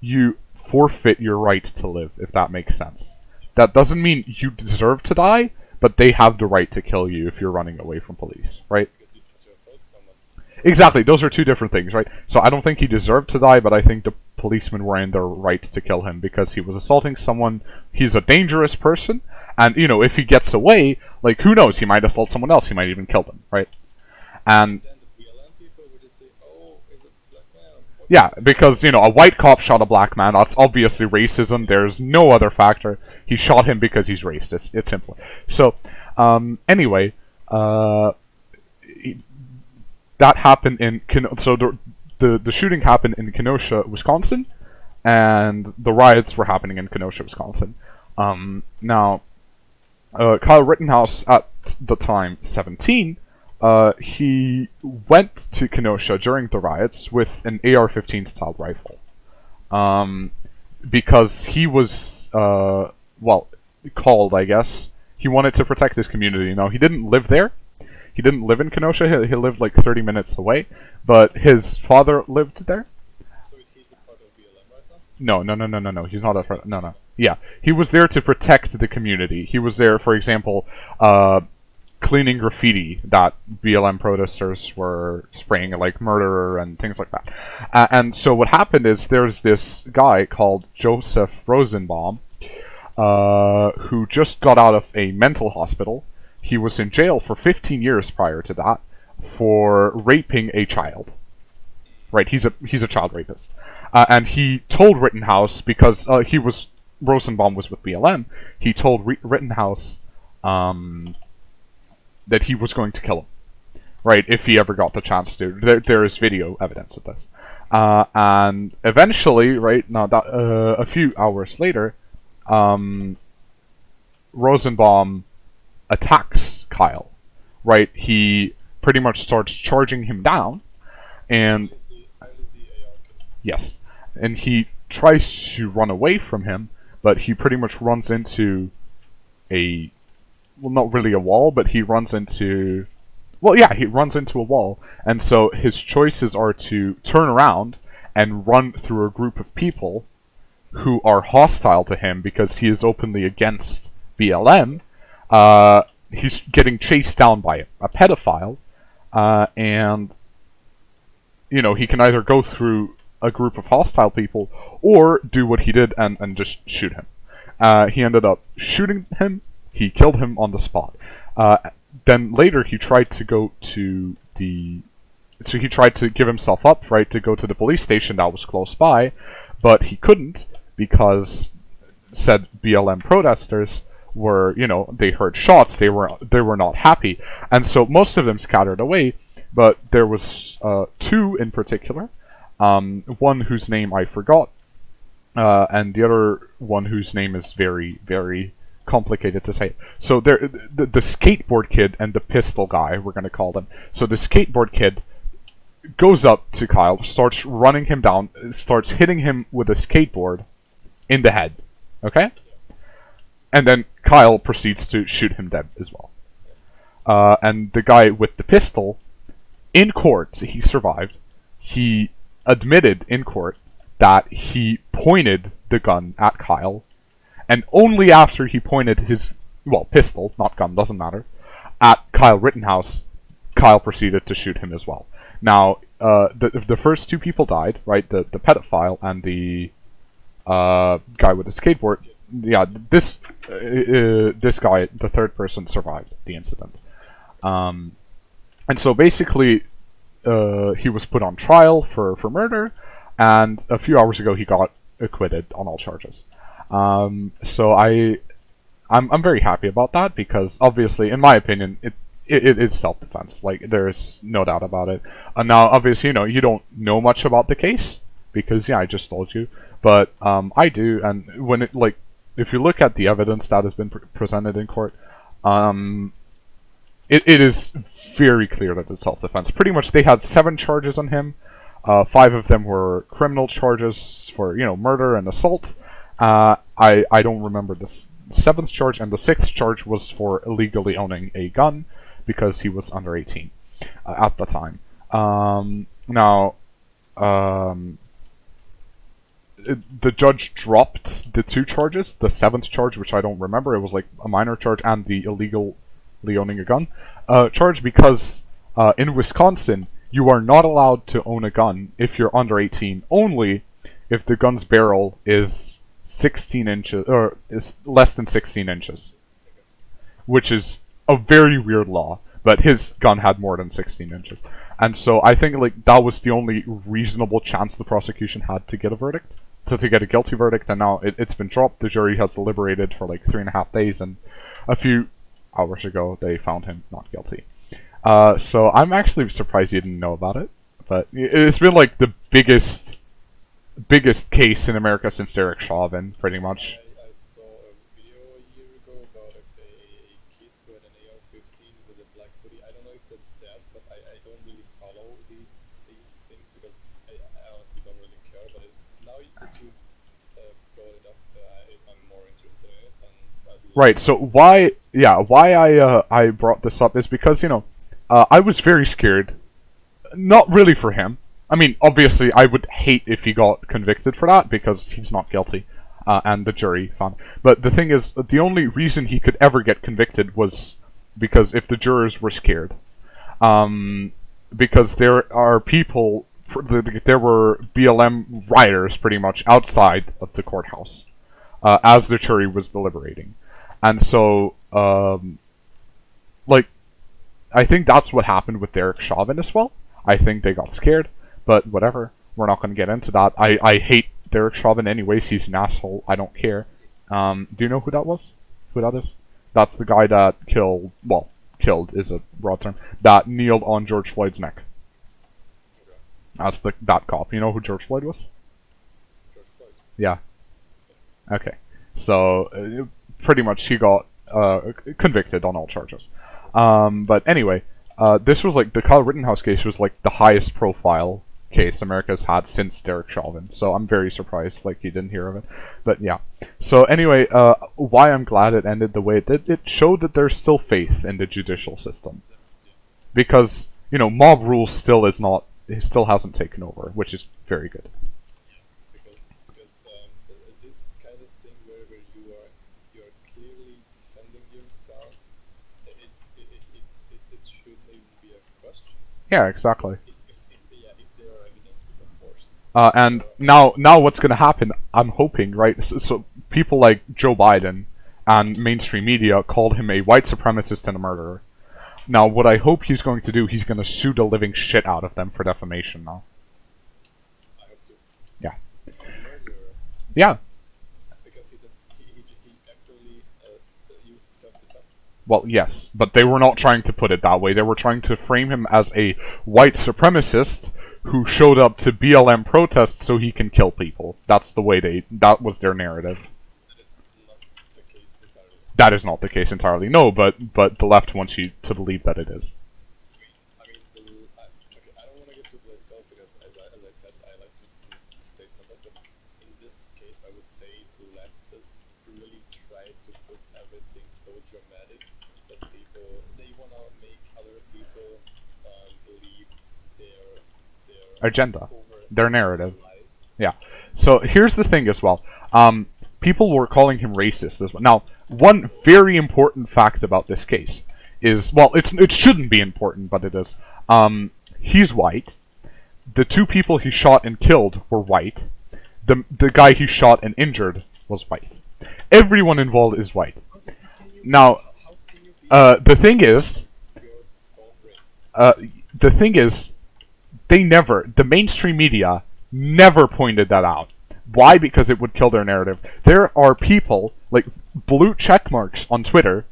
you forfeit your right to live, if that makes sense. That doesn't mean you deserve to die, but they have the right to kill you if you're running away from police, right? Because you try to assault someone. Exactly, those are two different things, right? So I don't think he deserved to die, but I think the policemen were in their right to kill him because he was assaulting someone. He's a dangerous person, and, you know, if he gets away, like, who knows, he might assault someone else, he might even kill them, right? And Then the BLM people would just say, oh, it's a black man. yeah, because, you know, a white cop shot a black man, that's obviously racism, there's no other factor. He shot him because he's racist, it's simple. So, anyway, that happened in, so the shooting happened in Kenosha, Wisconsin, and the riots were happening in Kenosha, Wisconsin. Now, Kyle Rittenhouse, at the time 17, he went to Kenosha during the riots with an AR-15 style rifle. Because he was, called, I guess. He wanted to protect his community. Now, he didn't live there. He didn't live in Kenosha. He lived like 30 minutes away. But his father lived there. So he's a part of BLM right now? No. He's not a part. No. Yeah, he was there to protect the community. He was there, for example, cleaning graffiti that BLM protesters were spraying, like murderer and things like that. And so what happened is there's this guy called Joseph Rosenbaum, who just got out of a mental hospital. He was in jail for 15 years prior to that for raping a child. Right, he's a child rapist. And he told Rittenhouse, because Rosenbaum was with BLM, he told Rittenhouse that he was going to kill him, right, if he ever got the chance to. There is video evidence of this. And eventually, right, now that, a few hours later, Rosenbaum attacks Kyle, right? He pretty much starts charging him down, and yes, and he tries to run away from him, but he pretty much runs into not really a wall, but he runs into a wall, and so his choices are to turn around and run through a group of people who are hostile to him because he is openly against BLM. He's getting chased down by a pedophile, and, you know, he can either go through a group of hostile people or do what he did and just shoot him. He ended up shooting him. He killed him on the spot. Then later he tried to go to so he tried to give himself up, right, to go to the police station that was close by, but he couldn't because said BLM protesters were, you know, they heard shots, they were not happy, and so most of them scattered away, but there was two in particular, one whose name I forgot, and the other one whose name is very, very complicated to say. So there, the skateboard kid and the pistol guy, we're going to call them. So the skateboard kid goes up to Kyle, starts running him down, starts hitting him with a skateboard in the head. Okay? And then Kyle proceeds to shoot him dead as well. And the guy with the pistol, in court, so he survived, he admitted in court that he pointed the gun at Kyle, and only after he pointed his, pistol, not gun, doesn't matter, at Kyle Rittenhouse, Kyle proceeded to shoot him as well. Now, the first two people died, right? The pedophile and the guy with the skateboard. Yeah, this guy, the third person, survived the incident. And so basically, he was put on trial for murder, and a few hours ago he got acquitted on all charges. So I'm very happy about that, because obviously, in my opinion, it is self-defense. Like, there's no doubt about it. Now, obviously, you know, you don't know much about the case, because, yeah, I just told you. But, I do, and when it, like, if you look at the evidence that has been presented in court, it is very clear that it's self-defense. Pretty much, they had 7 charges on him. 5 of them were criminal charges for murder and assault. I don't remember the 7th charge, and the 6th charge was for illegally owning a gun because he was under 18 at the time. Now, the judge dropped the 2 charges, the 7th charge, which I don't remember, it was like a minor charge, and the illegally owning a gun charge, because in Wisconsin, you are not allowed to own a gun if you're under 18, only if the gun's barrel is 16 inches, or is less than 16 inches. Which is a very weird law, but his gun had more than 16 inches. And so I think like that was the only reasonable chance the prosecution had to get a verdict, to get a guilty verdict, and now it's been dropped. The jury has deliberated for like 3.5 days, and a few hours ago they found him not guilty. So I'm actually surprised you didn't know about it, but it's been like the biggest case in America since Derek Chauvin, pretty much. I saw a video a year ago about a kid who had an AR-15 with a black hoodie. I don't know if that's that, but I don't really follow these things because I honestly don't really care. But now that you brought it up, I'm more interested in it. And right. So why I brought this up is because I was very scared. Not really for him. I mean, obviously, I would hate if he got convicted for that, because he's not guilty, and the jury found. But the thing is, the only reason he could ever get convicted was because if the jurors were scared. Because there are people, there were BLM rioters, pretty much, outside of the courthouse, as the jury was deliberating. And so, I think that's what happened with Derek Chauvin as well. I think they got scared. But whatever, we're not going to get into that. I hate Derek Chauvin anyways, he's an asshole, I don't care. Do you know who that was? Who that is? That's the guy that killed is a broad term, that kneeled on George Floyd's neck. That's that cop. You know who George Floyd was? George Floyd. Yeah. Okay. So, pretty much he got convicted on all charges. But anyway, this was like, the Kyle Rittenhouse case was like the highest profile case America's had since Derek Chauvin, so I'm very surprised like you didn't hear of it. But yeah, so anyway, why I'm glad it ended the way it did, it showed that there's still faith in the judicial system, because mob rule still hasn't taken over, which is very good. Because this kind of thing where you're clearly defending yourself, it shouldn't even be a question. Yeah, exactly. Of course. And now what's going to happen, I'm hoping, right? So people like Joe Biden and mainstream media called him a white supremacist and a murderer. Now, what I hope he's going to do, he's going to sue the living shit out of them for defamation now. I hope to. Yeah. Murderer. Yeah. Because he actually used self-defense. Well, yes, but they were not trying to put it that way. They were trying to frame him as a white supremacist who showed up to BLM protests so he can kill people. That was their narrative. That is not the case entirely. No, but the left wants you to believe that it is. I don't want to get too political because, as I said, I like to stay simple. But in this case, I would say the leftists really try to put everything so dramatic that they want to make other people believe their agenda, their narrative. Yeah. So here's the thing as well. People were calling him racist as well. Now, one very important fact about this case is, well, it shouldn't be important, but it is. He's white. The 2 people he shot and killed were white. The guy he shot and injured was white. Everyone involved is white. Now, the thing is, the mainstream media never pointed that out. Why? Because it would kill their narrative. There are people, like blue checkmarks on Twitter,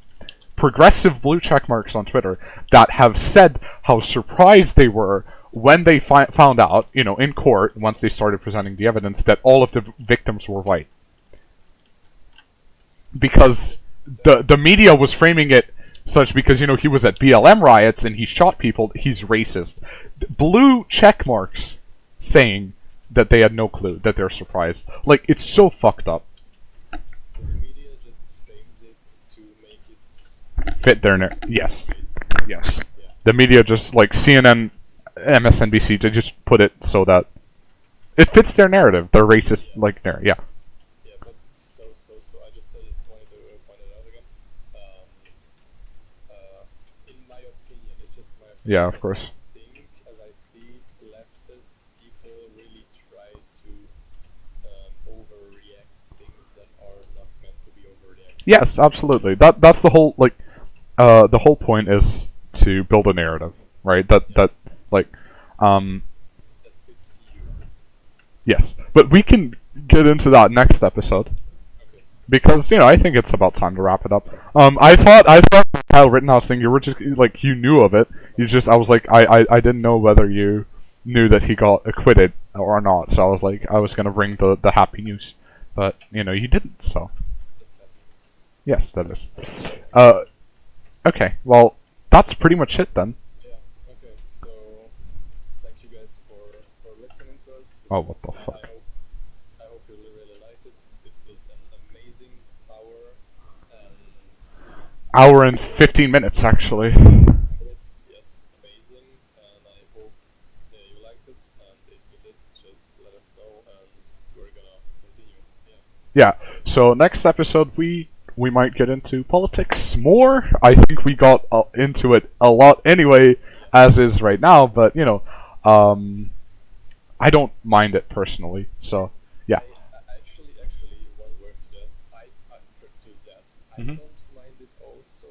progressive blue checkmarks on Twitter, that have said how surprised they were when they found out, in court, once they started presenting the evidence, that all of the victims were white. Because the media was framing it such because, he was at BLM riots and he shot people, he's racist. Blue checkmarks saying that they had no clue, that they're surprised. Like, it's so fucked up. So the media just frames it to make it Fit their yes. Yes. yeah. The media just, like, CNN, MSNBC, they just put it so that it fits their narrative, their racist, like, narrative, yeah. Yeah, but so I just wanted to point it out again. In my opinion, it's just my opinion. Yeah, of course. I think, as I see leftist people really try to overreact things that are not meant to be overreacted. Yes, absolutely. That's the whole, like, the whole point is to build a narrative, right? That like, That fits you. yes. But we can get into that next episode. Okay. Because, I think it's about time to wrap it up. I thought the Kyle Rittenhouse thing, you were just, like, you knew of it. I was like, I didn't know whether you knew that he got acquitted or not. So I was like, I was going to bring the happy news. But, you didn't, so. Yes, that is. Okay, well, that's pretty much it then. Yeah, okay, so thank you guys for listening to us. Oh, what the fuck. I hope you really liked it. It was an amazing hour and Hour and 15 minutes, actually. yes, amazing, and I hope you liked it, and if you did, just let us know and we're gonna continue. Yeah, so next episode we might get into politics more. I think we got into it a lot anyway, as is right now, but, I don't mind it personally, so, yeah. I actually, one word to that. I Mhm. don't mind it also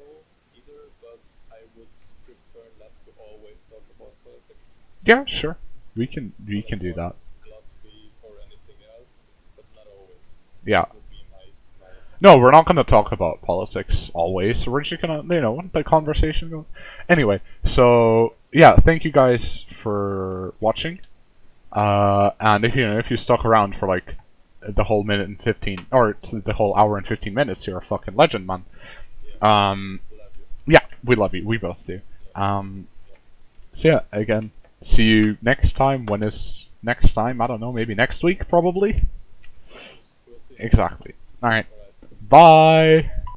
either, but I would prefer not to always talk about politics. Yeah, sure. We can do that. Philosophy or anything else, but not always. Yeah. That would be my No, we're not going to talk about politics always. So we're just going to, the conversation go. Anyway, so yeah, thank you guys for watching. And if you stuck around for like the whole minute and 15, or the whole hour and 15 minutes, you're a fucking legend, man. love you. Yeah, we love you. We both do. So yeah, again, see you next time. When is next time? I don't know. Maybe next week, probably. We'll see. Exactly. All right. Alright. Bye.